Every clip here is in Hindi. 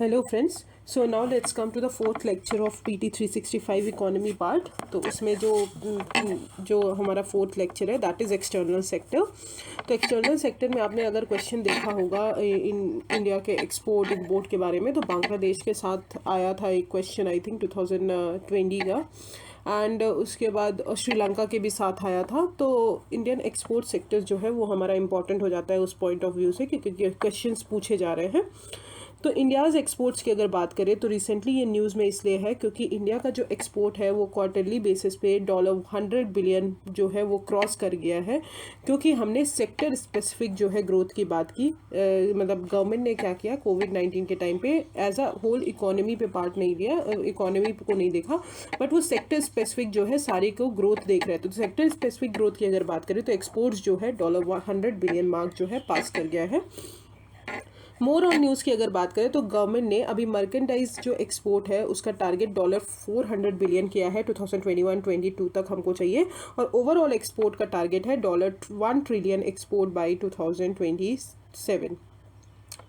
Hello friends, so now let's come to the fourth lecture of PT 365 economy part. तो उसमें जो हमारा फोर्थ लेक्चर है दैट इज़ एक्सटर्नल सेक्टर। तो एक्सटर्नल सेक्टर में आपने अगर क्वेश्चन देखा होगा इन इंडिया के एक्सपोर्ट इम्पोर्ट के बारे में, तो बांग्लादेश के साथ आया था एक क्वेश्चन आई थिंक 2020 का, एंड उसके बाद श्रीलंका के भी साथ आया था। तो इंडियन एक्सपोर्ट सेक्टर जो है वो हमारा इंपॉर्टेंट हो जाता है उस पॉइंट ऑफ व्यू से, क्योंकि क्वेश्चंस पूछे जा रहे हैं। तो इंडियाज़ एक्सपोर्ट्स की अगर बात करें तो रिसेंटली ये न्यूज़ में इसलिए है क्योंकि इंडिया का जो एक्सपोर्ट है वो क्वार्टरली बेसिस पे $100 बिलियन जो है वो क्रॉस कर गया है, क्योंकि हमने सेक्टर स्पेसिफिक जो है ग्रोथ की बात की। मतलब गवर्नमेंट ने क्या किया, कोविड-19 के टाइम पे एज अ होल इकोनॉमी पे पार्ट नहीं लिया, इकोनॉमी को नहीं देखा, बट वो सेक्टर स्पेसिफिक जो है सारे को ग्रोथ देख रहे थे। तो सेक्टर स्पेसिफिक ग्रोथ की अगर बात करें तो एक्सपोर्ट्स जो है $100 बिलियन मार्क जो है पास कर गया है। मोर ऑन न्यूज़ की अगर बात करें तो गवर्नमेंट ने अभी मर्केंटाइज जो एक्सपोर्ट है उसका टारगेट $400 बिलियन किया है 2021-22 तक हमको चाहिए, और ओवरऑल एक्सपोर्ट का टारगेट है $1 ट्रिलियन एक्सपोर्ट बाई 2027।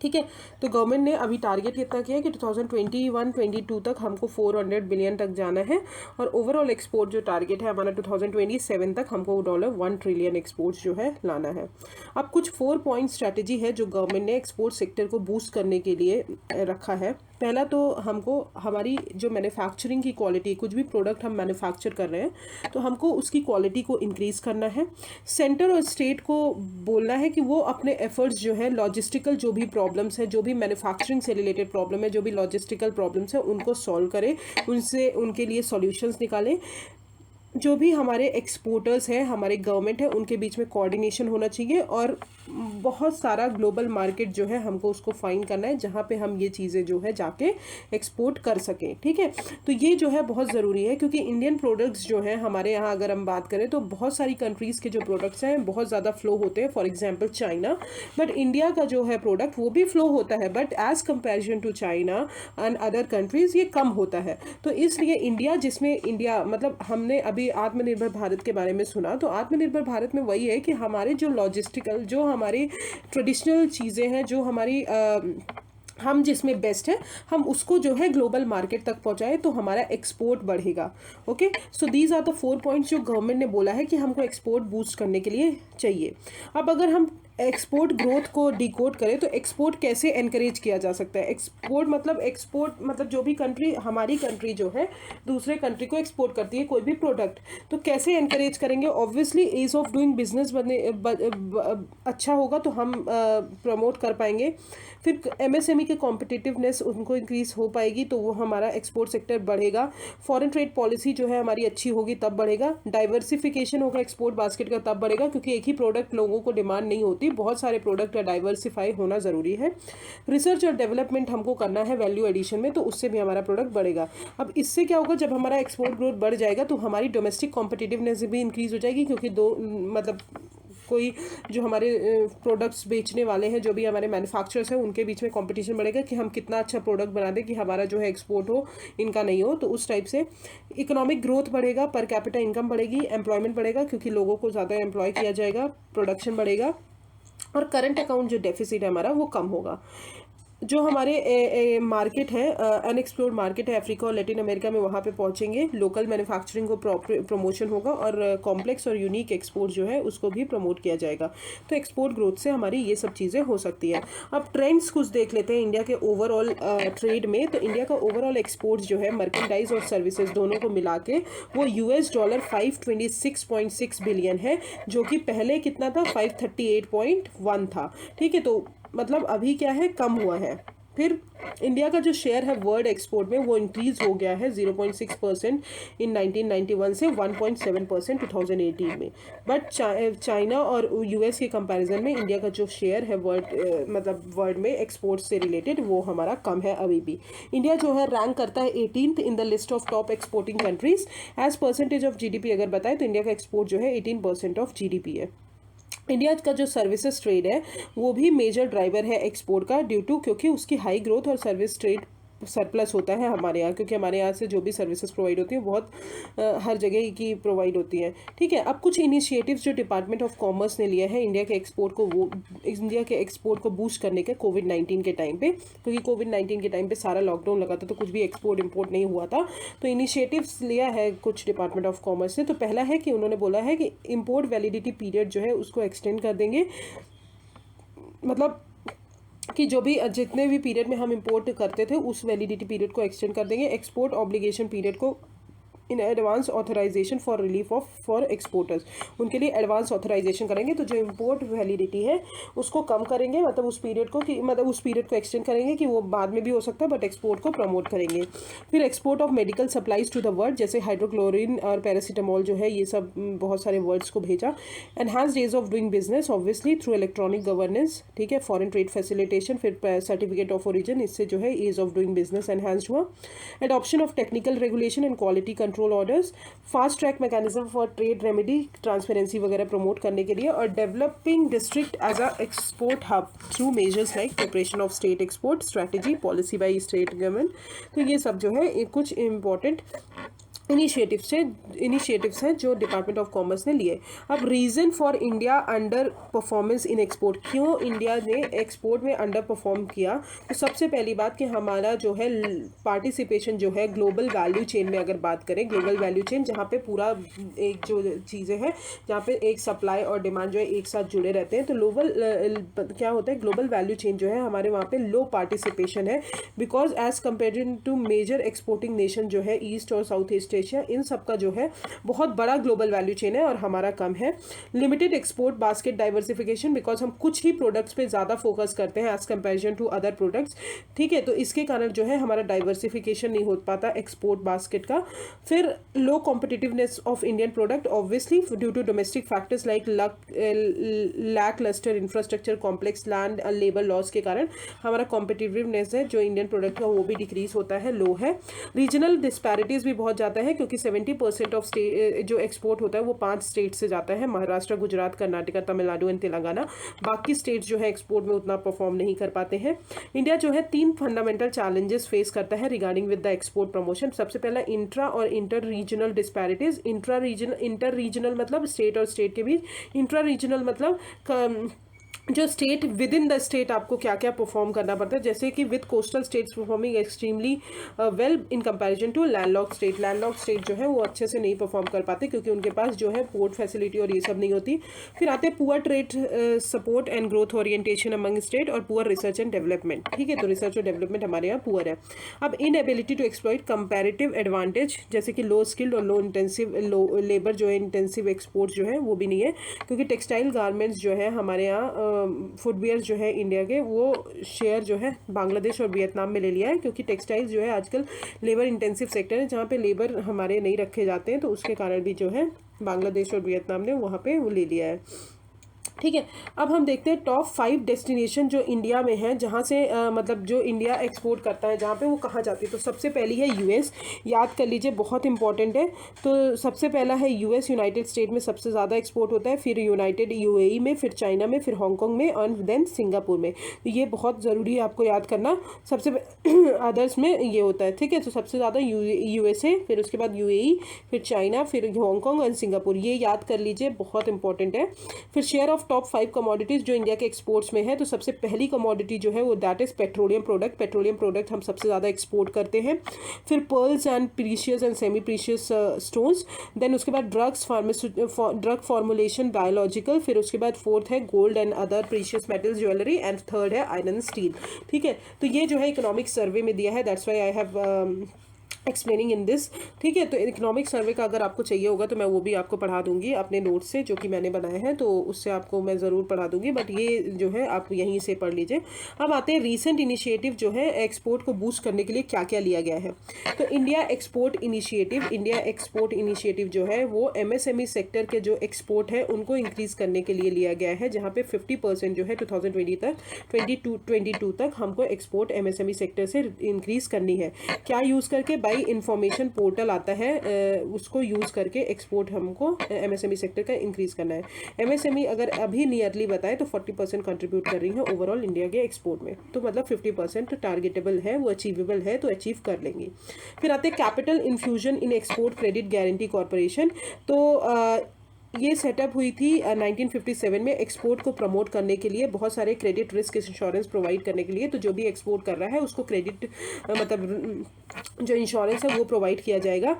ठीक है, तो गवर्नमेंट ने अभी टारगेट कितना किया है कि 2021-22 तक हमको 400 बिलियन तक जाना है, और ओवरऑल एक्सपोर्ट जो टारगेट है हमारा 2027 तक हमको $1 ट्रिलियन एक्सपोर्ट्स जो है लाना है। अब कुछ 4 पॉइंट स्ट्रैटेजी है जो गवर्नमेंट ने एक्सपोर्ट सेक्टर को बूस्ट करने के लिए रखा है। पहला तो हमको हमारी जो मैन्युफैक्चरिंग की क्वालिटी, कुछ भी प्रोडक्ट हम मैन्युफैक्चर कर रहे हैं तो हमको उसकी क्वालिटी को इंक्रीज़ करना है। सेंटर और स्टेट को बोलना है कि वो अपने एफर्ट्स जो है लॉजिस्टिकल जो भी प्रॉब्लम्स है, जो भी मैन्युफैक्चरिंग से रिलेटेड प्रॉब्लम है, जो भी लॉजिस्टिकल प्रॉब्लम्स है उनको सॉल्व करें, उनसे उनके लिए सॉल्यूशंस निकालें। जो भी हमारे एक्सपोर्टर्स हैं, हमारे गवर्नमेंट है, उनके बीच में कोऑर्डिनेशन होना चाहिए, और बहुत सारा ग्लोबल मार्केट जो है हमको उसको फाइंड करना है जहाँ पे हम ये चीज़ें जो है जाके एक्सपोर्ट कर सकें। ठीक है, तो ये जो है बहुत ज़रूरी है, क्योंकि इंडियन प्रोडक्ट्स जो हैं हमारे यहाँ अगर हम बात करें तो बहुत सारी कंट्रीज़ के जो प्रोडक्ट्स हैं बहुत ज़्यादा फ्लो होते हैं, for example China, but India का जो है प्रोडक्ट वो भी फ्लो होता है, but as comparison to China and other countries ये कम होता है। तो इसलिए इंडिया, जिसमें इंडिया मतलब हमने अभी आत्मनिर्भर भारत के बारे में सुना, तो आत्मनिर्भर भारत में वही है कि हमारे जो लॉजिस्टिकल, जो हमारी ट्रेडिशनल चीज़ें हैं, जो हमारी हम जिसमें बेस्ट है, हम उसको जो है ग्लोबल मार्केट तक पहुंचाए तो हमारा एक्सपोर्ट बढ़ेगा। Okay, so these are the 4 points जो गवर्नमेंट ने बोला है कि हमको एक्सपोर्ट बूस्ट करने के लिए चाहिए। अब अगर हम एक्सपोर्ट ग्रोथ को डिकोड करें तो एक्सपोर्ट कैसे एनकरेज किया जा सकता है। एक्सपोर्ट मतलब जो भी कंट्री, हमारी कंट्री जो है दूसरे कंट्री को एक्सपोर्ट करती है कोई भी प्रोडक्ट, तो कैसे एनकरेज करेंगे। Obviously ease of doing business अच्छा होगा तो हम प्रमोट कर पाएंगे। फिर एमएसएमई के कॉम्पिटिटिवनेस उनको इंक्रीज हो पाएगी तो वो हमारा एक्सपोर्ट सेक्टर बढ़ेगा। फॉरेन ट्रेड पॉलिसी जो है हमारी अच्छी होगी तब बढ़ेगा। डाइवर्सिफिकेशन होगा एक्सपोर्ट बास्केट का तब बढ़ेगा, क्योंकि एक ही प्रोडक्ट लोगों को डिमांड नहीं होती, बहुत सारे प्रोडक्ट डाइवर्सिफाई होना ज़रूरी है। रिसर्च और डेवलपमेंट हमको करना है वैल्यू एडिशन में, तो उससे भी हमारा प्रोडक्ट बढ़ेगा। अब इससे क्या होगा, जब हमारा एक्सपोर्ट ग्रोथ बढ़ जाएगा तो हमारी डोमेस्टिक कॉम्पिटिटिवनेस भी इंक्रीज हो जाएगी, क्योंकि कोई जो हमारे प्रोडक्ट्स बेचने वाले हैं, जो भी हमारे मैन्युफैक्चरर्स हैं, उनके बीच में कंपटीशन बढ़ेगा कि हम कितना अच्छा प्रोडक्ट बना दें कि हमारा जो है एक्सपोर्ट हो, इनका नहीं हो। तो उस टाइप से इकोनॉमिक ग्रोथ बढ़ेगा, पर कैपिटा इनकम बढ़ेगी, एम्प्लॉयमेंट बढ़ेगा क्योंकि लोगों को ज़्यादा एम्प्लॉय किया जाएगा, प्रोडक्शन बढ़ेगा, और करंट अकाउंट जो डेफिसिट है हमारा वो कम होगा। जो हमारे मार्केट है, अनएक्सप्लोर्ड मार्केट है अफ्रीका और लैटिन अमेरिका में, वहाँ पे पहुँचेंगे, लोकल मैन्युफैक्चरिंग को प्रमोशन होगा, और कॉम्प्लेक्स और यूनिक एक्सपोर्ट जो है उसको भी प्रमोट किया जाएगा। तो एक्सपोर्ट ग्रोथ से हमारी ये सब चीज़ें हो सकती है। अब ट्रेंड्स कुछ देख लेते हैं इंडिया के ओवरऑल ट्रेड में। तो इंडिया का ओवरऑल एक्सपोर्ट जो है मर्केंटाइज और सर्विसेज दोनों को मिला के वो $526.6 बिलियन है, जो कि पहले कितना था, 538.1 था। ठीक है, तो मतलब अभी क्या है, कम हुआ है। फिर इंडिया का जो शेयर है वर्ल्ड एक्सपोर्ट में वो इंक्रीज हो गया है 0.6% इन 1991 से 1.7% 2018 में। बट चाइना और यूएस के कंपैरिजन में इंडिया का जो शेयर है वर्ल्ड में एक्सपोर्ट से रिलेटेड वो हमारा कम है अभी भी। इंडिया जो है रैंक करता है 18th in the list of top exporting countries. As percentage of GDP अगर बताएं तो इंडिया का एक्सपोर्ट जो है 18% ऑफ जीडीपी है। इंडिया का जो सर्विसेज ट्रेड है वो भी मेजर ड्राइवर है एक्सपोर्ट का, ड्यू टू क्योंकि उसकी हाई ग्रोथ और सर्विस ट्रेड सरप्लस होता है हमारे यहाँ, क्योंकि हमारे यहाँ से जो भी सर्विसेज प्रोवाइड होती हैं बहुत हर जगह की प्रोवाइड होती हैं। ठीक है, अब कुछ इनिशिएटिव्स जो डिपार्टमेंट ऑफ कॉमर्स ने लिया है इंडिया के एक्सपोर्ट को बूस्ट करने के कोविड-19 के टाइम पे, क्योंकि कोविड-19 के टाइम पे सारा लॉकडाउन लगा था तो कुछ भी एक्सपोर्ट इंपोर्ट नहीं हुआ था। तो इनिशिएटिव्स लिया है कुछ डिपार्टमेंट ऑफ कॉमर्स ने। तो पहला है कि उन्होंने बोला है कि इम्पोर्ट वैलिडिटी पीरियड जो है उसको एक्सटेंड कर देंगे, मतलब कि जो भी जितने भी पीरियड में हम इंपोर्ट करते थे उस वैलिडिटी पीरियड को एक्सटेंड कर देंगे। एक्सपोर्ट ऑब्लिगेशन पीरियड को in advance authorization for relief of for exporters, उनके लिए एडवांस ऑथराइजेशन करेंगे। तो जो इंपोर्ट वैलिडिटी है उसको कम करेंगे, मतलब उस पीरियड को कि मतलब उस पीरियड को एक्सटेंड करेंगे कि वो बाद में भी हो सकता है, बट एक्सपोर्ट को प्रमोट करेंगे। फिर export of medical supplies to the world, जैसे हाइड्रोक्लोरिन और पैरासीटामोल जो है ये सब बहुत सारे वर्ड्स को भेजा। Enhanced ease of doing business obviously through electronic governance, ठीक है, फॉरेन ट्रेड फैसिलिटेशन, फिर सर्टिफिकेट ऑफ ओरिजिन, इससे जो है ease of doing business enhanced हुआ। Adoption of technical regulation and quality control orders, fast track mechanism for trade remedy, transparency वगैरह प्रमोट करने के लिए, और developing district as a export hub through measures like preparation of state export strategy policy by state government. तो ये सब जो है कुछ इंपॉर्टेंट इनिशिएटिव्स हैं जो डिपार्टमेंट ऑफ कॉमर्स ने लिए। अब reason for India under performance in export, क्यों इंडिया ने एक्सपोर्ट में अंडर परफॉर्म किया? तो सबसे पहली बात कि हमारा जो है पार्टिसिपेशन जो है ग्लोबल वैल्यू चेन में, अगर बात करें ग्लोबल वैल्यू चेन जहाँ पे पूरा एक जो चीज़ें हैं जहाँ पे एक सप्लाई और डिमांड जो है एक साथ जुड़े रहते हैं, तो ग्लोबल क्या होता है, ग्लोबल वैल्यू चेन जो है हमारे वहाँ पे लो पार्टिसिपेशन है, because as compare to major exporting nation जो है ईस्ट और साउथ ईस्ट एशिया, इन सब का जो है बहुत बड़ा ग्लोबल वैल्यू चेन है और हमारा कम है। Limited export basket diversification, because हम कुछ ही प्रोडक्ट्स पे ज़्यादा फोकस करते हैं as comparison to other products, ठीक है, तो इसके कारण जो है हमारा डाइवर्सिफिकेशन नहीं हो पाता एक्सपोर्ट बास्केट का। फिर low competitiveness of Indian product obviously due to domestic factors like lacklustre infrastructure, complex land, labour laws के कारण हमारा कॉम्पिटिटिवनेस है जो इंडियन प्रोडक्ट का वो भी डिक्रीज होता है, लो है। रीजनल डिस्पैरिटीज़ भी बहुत ज़्यादा है, क्योंकि 70% ऑफ जो एक्सपोर्ट होता है वो 5 स्टेट से जाता है, महाराष्ट्र, गुजरात, कर्नाटका, तमिलनाडु एंड तेलंगाना। बाकी स्टेट जो है एक्सपोर्ट में उतना परफॉर्म नहीं कर पाते हैं। इंडिया जो है 3 फंडामेंटल चैलेंजेस फेस करता है regarding with the export promotion. सबसे पहला इंट्रा और inter regional disparities. Inter regional मतलब स्टेट और स्टेट के बीच, इंट्रा रीजनल मतलब जो state within the state आपको क्या क्या परफॉर्म करना पड़ता है, जैसे कि with coastal states performing extremely well in comparison to landlocked state. Landlocked state जो है वो अच्छे से नहीं परफॉर्म कर पाते क्योंकि उनके पास जो है पोर्ट फैसिलिटी और ये सब नहीं होती। फिर आते हैं poor trade support and growth orientation among state और पुअर रिसर्च एंड डेवलपमेंट, ठीक है, तो रिसर्च और डेवलपमेंट हमारे यहाँ पुअर है। अब inability to exploit comparative advantage, जैसे कि लो स्किल्ड और लो लेबर जो है इंटेंसिव एक्सपोर्ट जो है वो भी नहीं है, क्योंकि टेक्सटाइल गारमेंट्स जो है हमारे यहाँ फुटवियर जो है इंडिया के वो शेयर जो है बांग्लादेश और वियतनाम में ले लिया है, क्योंकि टेक्सटाइल्स जो है आजकल लेबर इंटेंसिव सेक्टर है जहाँ पे लेबर हमारे नहीं रखे जाते हैं, तो उसके कारण भी जो है बांग्लादेश और वियतनाम ने वहाँ पे वो ले लिया है, ठीक है। अब हम देखते हैं टॉप 5 डेस्टिनेशन जो इंडिया में है जहाँ से मतलब जो इंडिया एक्सपोर्ट करता है जहाँ पे वो कहाँ जाती है। तो सबसे पहली है यूएस, याद कर लीजिए बहुत इंपॉर्टेंट है। तो सबसे पहला है यूएस, यूनाइटेड स्टेट में सबसे ज़्यादा एक्सपोर्ट होता है, फिर यूनाइटेड यूएई में, फिर चाइना में, फिर हांगकांग में और देन सिंगापुर में। तो ये बहुत ज़रूरी है आपको याद करना, सबसे अदर्स में ये होता है, ठीक है। तो सबसे ज़्यादा यूएसए, फिर उसके बाद यूएई, फिर चाइना, फिर हांगकांग और सिंगापुर, ये याद कर लीजिए बहुत इंपॉर्टेंट है। फिर शेयर ऑफ टॉप 5 कमोडिटीज़ जो इंडिया के एक्सपोर्ट्स में है, तो सबसे पहली कमोडिटी जो है वो that is petroleum product. Petroleum product हम सबसे ज़्यादा एक्सपोर्ट करते हैं। फिर pearls and precious and semi precious stones, then उसके बाद ड्रग फॉर्मुलेशन, बायोलॉजिकल, फिर उसके बाद फोर्थ है gold and other precious metals, jewellery, and third है आयरन स्टील, ठीक है। तो ये जो है इकोनॉमिक सर्वे में दिया है, that's why I have explaining in this, ठीक है। तो इकोनॉमिक सर्वे का अगर आपको चाहिए होगा तो मैं वो भी आपको पढ़ा दूंगी अपने नोट्स से जो कि मैंने बनाए हैं, तो उससे आपको मैं ज़रूर पढ़ा दूंगी, बट ये जो है आप यहीं से पढ़ लीजिए। अब आते हैं रीसेंट इनिशिएटिव जो है एक्सपोर्ट को बूस्ट करने के लिए क्या क्या लिया गया है। तो इंडिया एक्सपोर्ट इनिशिएटिव जो है वो MSME सेक्टर के जो एक्सपोर्ट है उनको इंक्रीज़ करने के लिए लिया गया है, जहाँ पे 50% जो है 2022 तक हमको एक्सपोर्ट MSME सेक्टर से इंक्रीज़ करनी है। क्या यूज़ करके? बाय सप्लाई इंफॉर्मेशन पोर्टल आता है, उसको यूज़ करके एक्सपोर्ट हमको एमएसएमई सेक्टर का इंक्रीज़ करना है। एमएसएमई अगर अभी नियरली बताए तो 40% कंट्रीब्यूट कर रही है ओवरऑल इंडिया के एक्सपोर्ट में, तो मतलब 50% टारगेटेबल है, वो अचीवेबल है, तो अचीव कर लेंगी। फिर आते हैं capital infusion in export credit guarantee corporation. तो ये सेटअप हुई थी 1957 में एक्सपोर्ट को प्रमोट करने के लिए, बहुत सारे क्रेडिट रिस्क इंश्योरेंस प्रोवाइड करने के लिए। तो जो भी एक्सपोर्ट कर रहा है उसको क्रेडिट मतलब जो इंश्योरेंस है वो प्रोवाइड किया जाएगा,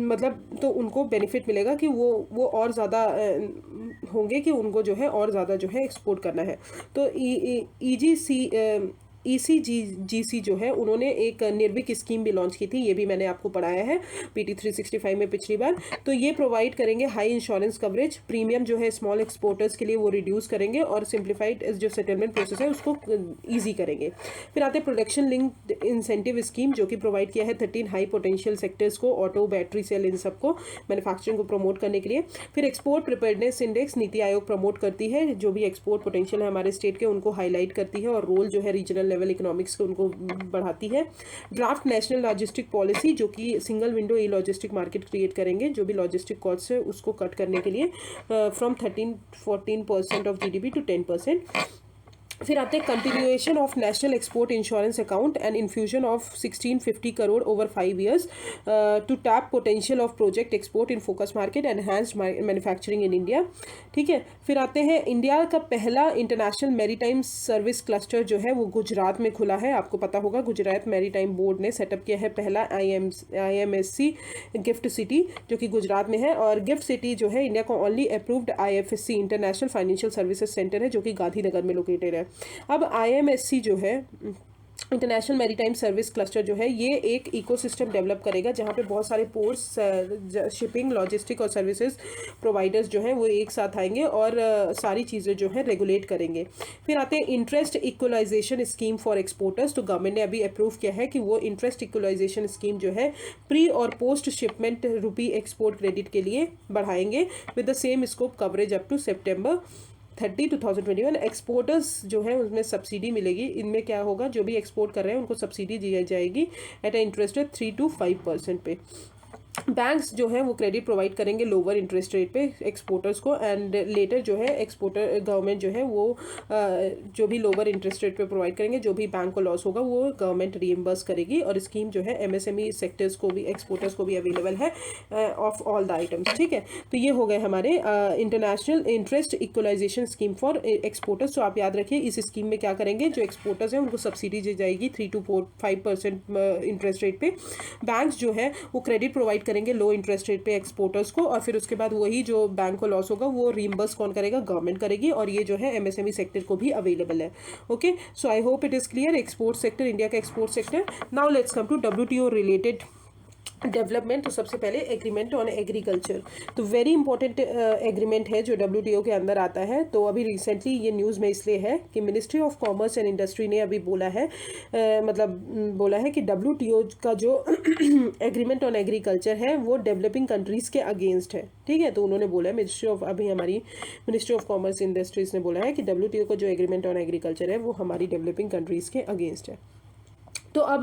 मतलब तो उनको बेनिफिट मिलेगा कि वो और ज़्यादा होंगे कि उनको जो है और ज़्यादा जो है एक्सपोर्ट करना है। तो ECGC जो है उन्होंने एक निर्विक स्कीम भी लॉन्च की थी, ये भी मैंने आपको पढ़ाया है PT 365 में पिछली बार। तो ये प्रोवाइड करेंगे हाई इंश्योरेंस कवरेज, प्रीमियम जो है स्मॉल एक्सपोर्टर्स के लिए वो रिड्यूस करेंगे और सिंप्लीफाइड जो सेटलमेंट प्रोसेस है उसको ईजी करेंगे। फिर आते हैं प्रोडक्शन लिंक्ड इंसेंटिव स्कीम, जो कि प्रोवाइड किया है 13 हाई पोटेंशियल सेक्टर्स को, ऑटो, बैटरी, सेल, इन सबको मैन्युफैक्चरिंग को प्रमोट करने के लिए। फिर export preparedness index NITI Aayog promote करती है, जो भी एक्सपोर्ट पोटेंशियल है हमारे स्टेट के उनको हाईलाइट करती है और रोल जो है रीजनल लेवल इकोनॉमिक्स को उनको बढ़ाती है। ड्राफ्ट नेशनल लॉजिस्टिक पॉलिसी, जो कि सिंगल विंडो ई लॉजिस्टिक मार्केट क्रिएट करेंगे, जो भी लॉजिस्टिक कॉस्ट है उसको कट करने के लिए फ्रॉम 13-14% ऑफ GDP टू 10%। फिर आते हैं continuation of national export insurance account and infusion of 1650 crore over 5 years to tap potential of project export in focus market, enhanced manufacturing in India. ठीक है, फिर आते हैं इंडिया का पहला इंटरनेशनल मैरीटाइम सर्विस क्लस्टर जो है वो गुजरात में खुला है। आपको पता होगा गुजरात मैरीटाइम बोर्ड ने सेटअप किया है पहला IMSC गिफ्ट सिटी, जो कि गुजरात में है। और गिफ्ट सिटी जो है इंडिया का only approved IFSC international financial services centre है, जो कि गांधीनगर में लोकेटेड है। अब IMSC जो है इंटरनेशनल मैरीटाइम सर्विस क्लस्टर जो है ये एक इकोसिस्टम डेवलप करेगा, जहाँ पे बहुत सारे पोर्ट्स, शिपिंग, लॉजिस्टिक और सर्विसेज प्रोवाइडर्स जो हैं वो एक साथ आएंगे और सारी चीज़ें जो है रेगुलेट करेंगे। फिर आते हैं interest equalization scheme for exporters. तो गवर्नमेंट ने अभी अप्रूव किया है कि वो इंटरेस्ट इक्वलाइजेशन स्कीम जो है प्री और post shipment rupee export credit के लिए बढ़ाएंगे with the same scope coverage up to September 30, 2021। Exporters जो है उसमें सब्सिडी मिलेगी। इनमें क्या होगा, जो भी एक्सपोर्ट कर रहे हैं उनको सब्सिडी दी जाएगी at a interest rate 3 to 5% पे। बैंक्स जो है वो क्रेडिट प्रोवाइड करेंगे लोअर इंटरेस्ट रेट पे एक्सपोर्टर्स को, एंड लेटर जो है एक्सपोर्टर गवर्नमेंट जो है वो जो भी लोअर इंटरेस्ट रेट पे प्रोवाइड करेंगे, जो भी बैंक को लॉस होगा वो गवर्नमेंट रीइंबर्स करेगी। और स्कीम जो है MSME सेक्टर्स को भी, एक्सपोर्टर्स को भी अवेलेबल है ऑफ ऑल द आइटम्स। ठीक है, तो ये हो गए हमारे international interest equalization scheme for exporters. तो आप याद रखिए इस स्कीम में क्या करेंगे, जो एक्सपोर्टर्स हैं उनको सब्सिडी दी जाएगी 3 to 5% इंटरेस्ट रेट पे। बैंक्स जो है वो क्रेडिट प्रोवाइड करेंगे लो इंटरेस्ट रेट पे एक्सपोर्टर्स को, और फिर उसके बाद वही जो बैंक को लॉस होगा वो रीइंबर्स कौन करेगा, गवर्नमेंट करेगी। और ये जो है MSME सेक्टर को भी अवेलेबल है। Okay, so I hope it is clear. Export sector, India का export sector. Now let's come to WTO related development. तो सबसे पहले एग्रीमेंट ऑन एग्रीकल्चर, तो वेरी इंपॉर्टेंट एग्रीमेंट है जो WTO के अंदर आता है। तो अभी रिसेंटली ये न्यूज़ में इसलिए है कि ministry of commerce and industry ने अभी बोला है बोला है कि WTO का जो एग्रीमेंट ऑन एग्रीकल्चर है वो डेवलपिंग कंट्रीज़ के अगेंस्ट है। ठीक है, तो उन्होंने बोला है हमारी मिनिस्ट्री ऑफ कॉमर्स इंडस्ट्रीज ने बोला है कि WTO का जो एग्रीमेंट ऑन एग्रीकल्चर है वो हमारी डेवलपिंग कंट्रीज़ के अगेंस्ट है। तो अब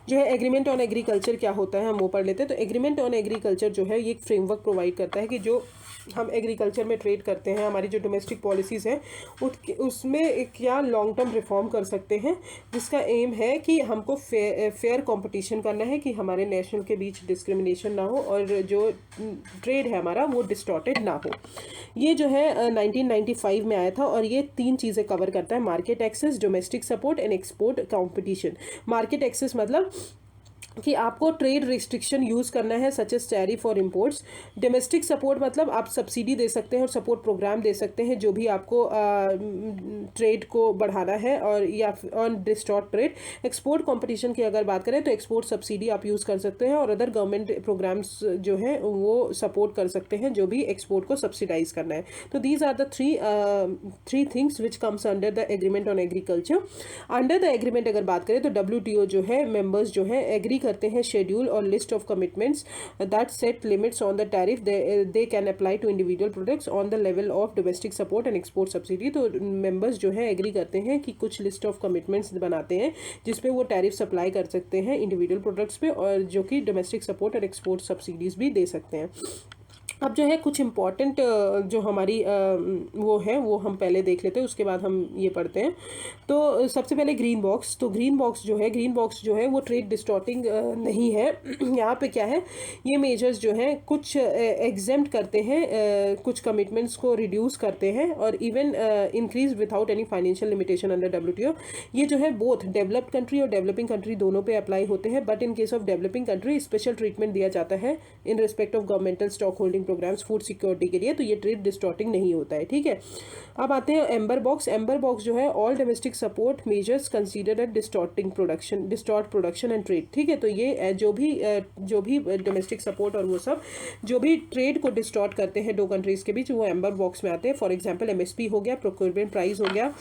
जो है एग्रीमेंट ऑन एग्रीकल्चर क्या होता है हम वो पढ़ लेते हैं। तो एग्रीमेंट ऑन एग्रीकल्चर जो है ये एक फ्रेमवर्क प्रोवाइड करता है कि जो हम एग्रीकल्चर में ट्रेड करते हैं, हमारी जो डोमेस्टिक पॉलिसीज़ हैं उसमें क्या लॉन्ग टर्म रिफॉर्म कर सकते हैं, जिसका एम है कि हमको फेयर कंपटीशन करना है, कि हमारे नेशनल के बीच डिस्क्रिमिनेशन ना हो और जो ट्रेड है हमारा वो डिस्टॉर्टेड ना हो। ये जो है 1995 में आया था और ये 3 चीज़ें कवर करता है: market access, domestic support and export competition. Market access मतलब कि आपको ट्रेड रिस्ट्रिक्शन यूज़ करना है सच एज टैरिफ और इम्पोर्ट्स। डोमेस्टिक सपोर्ट मतलब आप सब्सिडी दे सकते हैं और सपोर्ट प्रोग्राम दे सकते हैं जो भी आपको ट्रेड को बढ़ाना है और या on distort trade. Export competition की अगर बात करें तो एक्सपोर्ट सब्सिडी आप यूज़ कर सकते हैं और अदर गवर्नमेंट प्रोग्राम्स जो है वो सपोर्ट कर सकते हैं जो भी एक्सपोर्ट को सब्सिडाइज करना है। तो these are the three things which comes under the agreement on agriculture. Under the agreement अगर बात करें तो WTO जो है मेंबर्स जो है एग्रीकल्चर करते हैं शेड्यूल और list of commitments that set limits on the tariff they can apply to individual products on the level of domestic support and export subsidy. तो मेंबर्स जो है एग्री करते हैं कि कुछ लिस्ट ऑफ कमिटमेंट्स बनाते हैं जिसपे वो टैरिफ सप्लाई कर सकते हैं इंडिविजुअल प्रोडक्ट्स पे, और जो कि डोमेस्टिक सपोर्ट और एक्सपोर्ट सब्सिडीज भी दे सकते हैं। अब जो है कुछ इम्पॉर्टेंट जो हमारी वो है वो हम पहले देख लेते हैं, उसके बाद हम ये पढ़ते हैं। तो सबसे पहले ग्रीन बॉक्स। तो ग्रीन बॉक्स जो है वो ट्रेड डिस्टॉर्टिंग नहीं है। यहाँ पे क्या है, ये मेजर्स जो हैं कुछ एग्जेम्प्ट करते हैं, कुछ कमिटमेंट्स को रिड्यूस करते हैं और even increase without any financial limitation under WTO। ये जो है बोथ डेवलप्ड कंट्री और डेवलपिंग कंट्री दोनों पे अप्लाई होते हैं, but in case of developing country special treatment दिया जाता है in respect of governmental stock holding programs food security के लिए। तो ये ट्रेड डिस्टॉर्टिंग नहीं होता है, ठीक है। अब आते हैं एम्बर बॉक्स। एम्बर बॉक्स जो है all domestic support measures considered at distort production and trade, ठीक है। तो ये जो भी डोमेस्टिक सपोर्ट और वो सब जो भी ट्रेड को डिस्टॉर्ट करते हैं दो कंट्रीज के बीच, वो एम्बर बॉक्स में आते हैं। फॉर एग्जांपल MSP हो गया, प्रोक्योरमेंट प्राइस हो गया,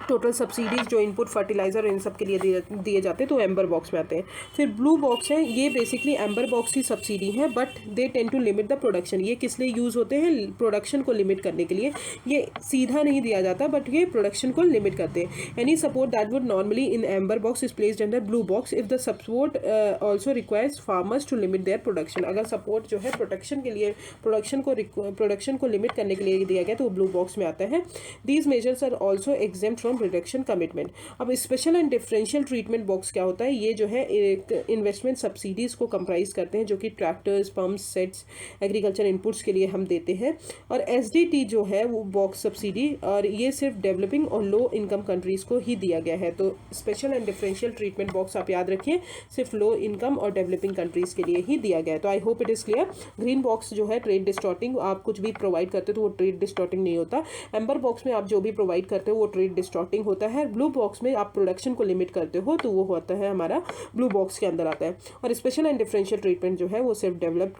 टोटल सब्सिडीज जो इनपुट फर्टिलाइजर इन सब के लिए दिए जाते हैं, तो एम्बर बॉक्स में आते हैं। फिर ब्लू बॉक्स है, ये बेसिकली एम्बर बॉक्स की सब्सिडी है, but they tend to limit the production. ये किस लिए यूज़ होते हैं, प्रोडक्शन को लिमिट करने के लिए। ये सीधा नहीं दिया जाता, बट ये प्रोडक्शन को लिमिट करते हैं। Any support that would normally in amber box is placed under blue box if the support also requires farmers to limit their production. अगर सपोर्ट जो है प्रोटेक्शन के लिए प्रोडक्शन को लिमिट करने के लिए दिया गया तो वो ब्लू बॉक्स में आता है। These measures are also exempt from reduction commitment. अब special and differential treatment box क्या होता है, ये जो है एक इन्वेस्टमेंट सब्सिडीज को कंप्राइज करते हैं, जो कि tractors, pumps, sets, agriculture inputs के लिए हम देते हैं। और SDT जो है वो बॉक्स सब्सिडी, और ये सिर्फ डेवलपिंग और लो इनकम कंट्रीज को ही दिया गया है। तो special and differential treatment box आप याद रखिए, सिर्फ लो इनकम और डेवलपिंग कंट्रीज के लिए ही दिया गया है। तो I hope it is clear. Green box जो है ट्रेड डिस्टॉर्टिंग, आप कुछ भी प्रोवाइड करते हो तो वो ट्रेड डिस्टॉर्टिंग नहीं होता। एम्बर बॉक्स में आप जो भी प्रोवाइड करते हो वो ट्रेड डिस्टॉर्टिंग होता है। ब्लू बॉक्स में आप प्रोडक्शन को लिमिट करते हो तो वो होता है हमारा ब्लू बॉक्स के अंदर आता है। और स्पेशल एंड डिफरेंशियल ट्रीटमेंट जो है वो सिर्फ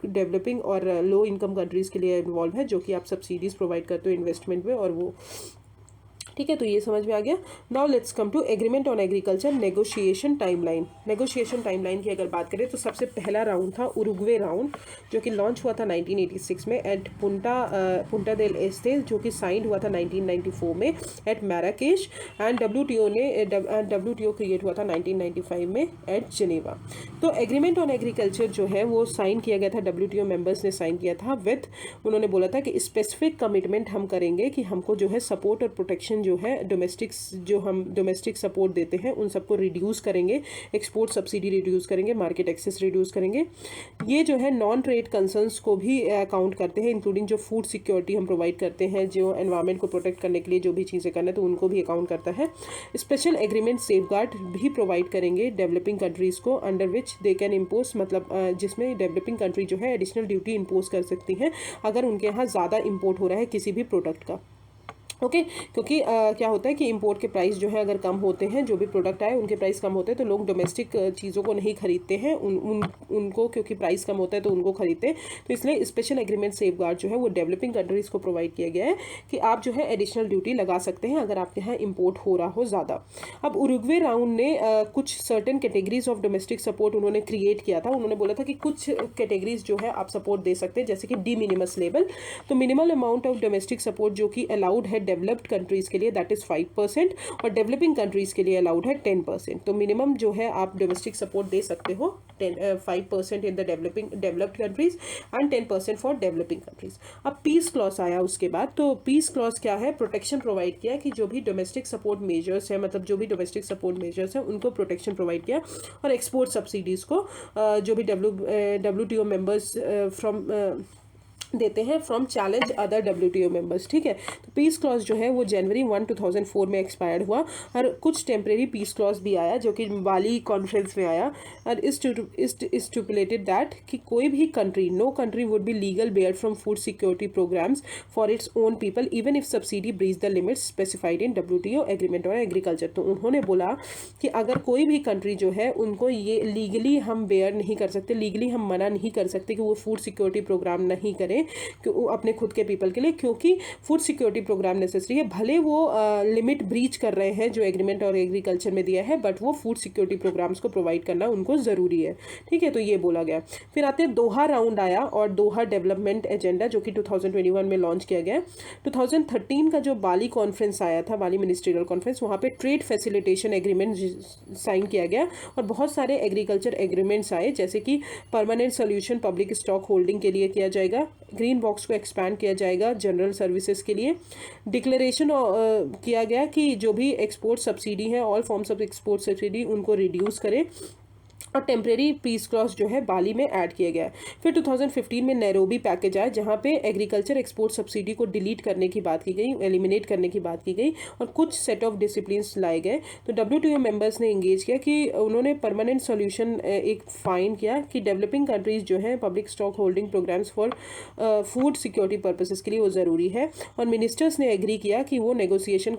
डेवलपिंग और लो इनकम कंट्रीज के लिए इन्वॉल्व है, जो कि आप सब्सिडीज प्रोवाइड करते हो इन्वेस्टमेंट में, और वो ठीक है। तो ये समझ में आ गया। Now let's come to agreement on agriculture negotiation timeline. Negotiation timeline की अगर बात करें तो सबसे पहला राउंड था उरुग्वे राउंड, जो कि लॉन्च हुआ था 1986 में एट पुंटा देल एस्टे, जो कि साइंड हुआ था 1994 में एट मैराकेश, एंड WTO क्रिएट हुआ था 1995 में एट जिनेवा। तो एग्रीमेंट ऑन एग्रीकल्चर जो है वो साइन किया गया था, WTO मेंबर्स ने साइन किया था विद, उन्होंने बोला था कि स्पेसिफिक कमिटमेंट हम करेंगे कि हमको जो है सपोर्ट और प्रोटेक्शन जो है हम डोमेस्टिक सपोर्ट देते हैं उन सबको रिड्यूस करेंगे, एक्सपोर्ट सब्सिडी रिड्यूस करेंगे, मार्केट एक्सेस रिड्यूस करेंगे। ये जो है नॉन ट्रेड कंसर्न्स को भी अकाउंट करते हैं, इंक्लूडिंग जो फूड सिक्योरिटी हम प्रोवाइड करते हैं, जो एनवायरनमेंट को प्रोटेक्ट करने के लिए जो भी चीज़ें करना है तो उनको भी अकाउंट करता है। स्पेशल एग्रीमेंट सेफगार्ड भी प्रोवाइड करेंगे डेवलपिंग कंट्रीज़ को, under which they can impose, मतलब जिसमें डेवलपिंग कंट्री जो है एडिशनल ड्यूटी इम्पोज कर सकती हैं अगर उनके यहाँ ज़्यादा इम्पोर्ट हो रहा है किसी भी प्रोडक्ट का। ओके क्योंकि क्या होता है कि इंपोर्ट के प्राइस जो है अगर कम होते हैं, जो भी प्रोडक्ट आए उनके प्राइस कम होते हैं, तो लोग डोमेस्टिक चीज़ों को नहीं खरीदते हैं, उनको क्योंकि प्राइस कम होता है तो उनको खरीदते हैं। तो इसलिए स्पेशल एग्रीमेंट सेफगार्ड जो है वो डेवलपिंग कंट्रीज़ को प्रोवाइड किया गया है कि आप जो है एडिशनल ड्यूटी लगा सकते हैं अगर आपके यहाँ इम्पोर्ट हो रहा हो ज़्यादा। अब उरुग्वे राउंड ने कुछ certain categories of domestic support उन्होंने क्रिएट किया था। उन्होंने बोला था कि कुछ कैटेगरीज जो है आप सपोर्ट दे सकते हैं, जैसे कि डी मिनिमस लेवल। तो minimal amount of domestic support जो कि अलाउड है डेवलप्ड कंट्रीज के लिए दैट इज 5%, और डेवलपिंग कंट्रीज के लिए अलाउड है 10%। तो मिनिमम जो है आप डोमेस्टिक सपोर्ट दे सकते हो 5% in the developed countries and 10% for developing countries. अब पीस क्लॉज आया उसके बाद। तो पीस क्लॉज क्या है, प्रोटेक्शन प्रोवाइड किया कि जो भी डोमेस्टिक सपोर्ट मेजर्स है, मतलब जो भी डोमेस्टिक सपोर्ट मेजर्स है उनको प्रोटेक्शन प्रोवाइड किया, और एक्सपोर्ट सब्सिडीज को जो भी WTO मेंबर्स फ्रॉम देते हैं from challenge other WTO members. ठीक है, तो पीस क्लॉज जो है वो जनवरी 1, 2004 में एक्सपायर्ड हुआ, और कुछ टेम्परेरी पीस क्लॉज भी आया जो कि बाली कॉन्फ्रेंस में आया, और स्टिपुलेटेड दैट कि कोई भी country, no country would be legal bear from food security programs for its own people even if subsidy breach the limits specified in WTO agreement on agriculture. तो उन्होंने बोला कि अगर कोई भी कंट्री जो है उनको ये लीगली हम बेयर नहीं कर सकते, लीगली हम मना नहीं कर सकते कि वो फूड सिक्योरिटी प्रोग्राम नहीं करें करें अपने खुद के पीपल के लिए, क्योंकि फूड सिक्योरिटी प्रोग्राम नेसेसरी है। भले वो लिमिट ब्रीच कर रहे हैं जो एग्रीमेंट और एग्रीकल्चर में दिया है, बट वो फूड सिक्योरिटी प्रोग्राम्स को प्रोवाइड करना उनको ज़रूरी है। ठीक है, तो ये बोला गया। फिर आते हैं दोहा राउंड आया और दोहा डेवलपमेंट एजेंडा जो कि 2021 में लॉन्च किया गया। 2013 का जो बाली कॉन्फ्रेंस आया था, बाली मिनिस्ट्रियल कॉन्फ्रेंस, वहाँ पे ट्रेड फैसिलिटेशन एग्रीमेंट साइन किया गया और बहुत सारे एग्रीकल्चर एग्रीमेंट्स आए, जैसे कि permanent solution public stock holding के लिए किया जाएगा, ग्रीन बॉक्स को एक्सपैंड किया जाएगा जनरल सर्विसेज के लिए, डिक्लेरेशन किया गया कि जो भी एक्सपोर्ट सब्सिडी है, all forms of export subsidy उनको रिड्यूस करें, और टेम्प्रेरी पीस क्लॉज जो है बाली में ऐड किया गया है। फिर 2015 में नैरोबी पैकेज आया जहाँ पे एग्रीकल्चर एक्सपोर्ट सब्सिडी को डिलीट करने की बात की गई, एलिमिनेट करने की बात की गई और कुछ सेट ऑफ डिसिप्लिन्स लाए गए। तो WTO मेंबर्स ने इंगेज किया कि उन्होंने परमानेंट सॉल्यूशन एक फाइंड किया कि डेवलपिंग कंट्रीज जो है public stock holding programs for food security purposes के लिए वो ज़रूरी है, और मिनिस्टर्स ने एग्री किया कि वो नेगोशिएशन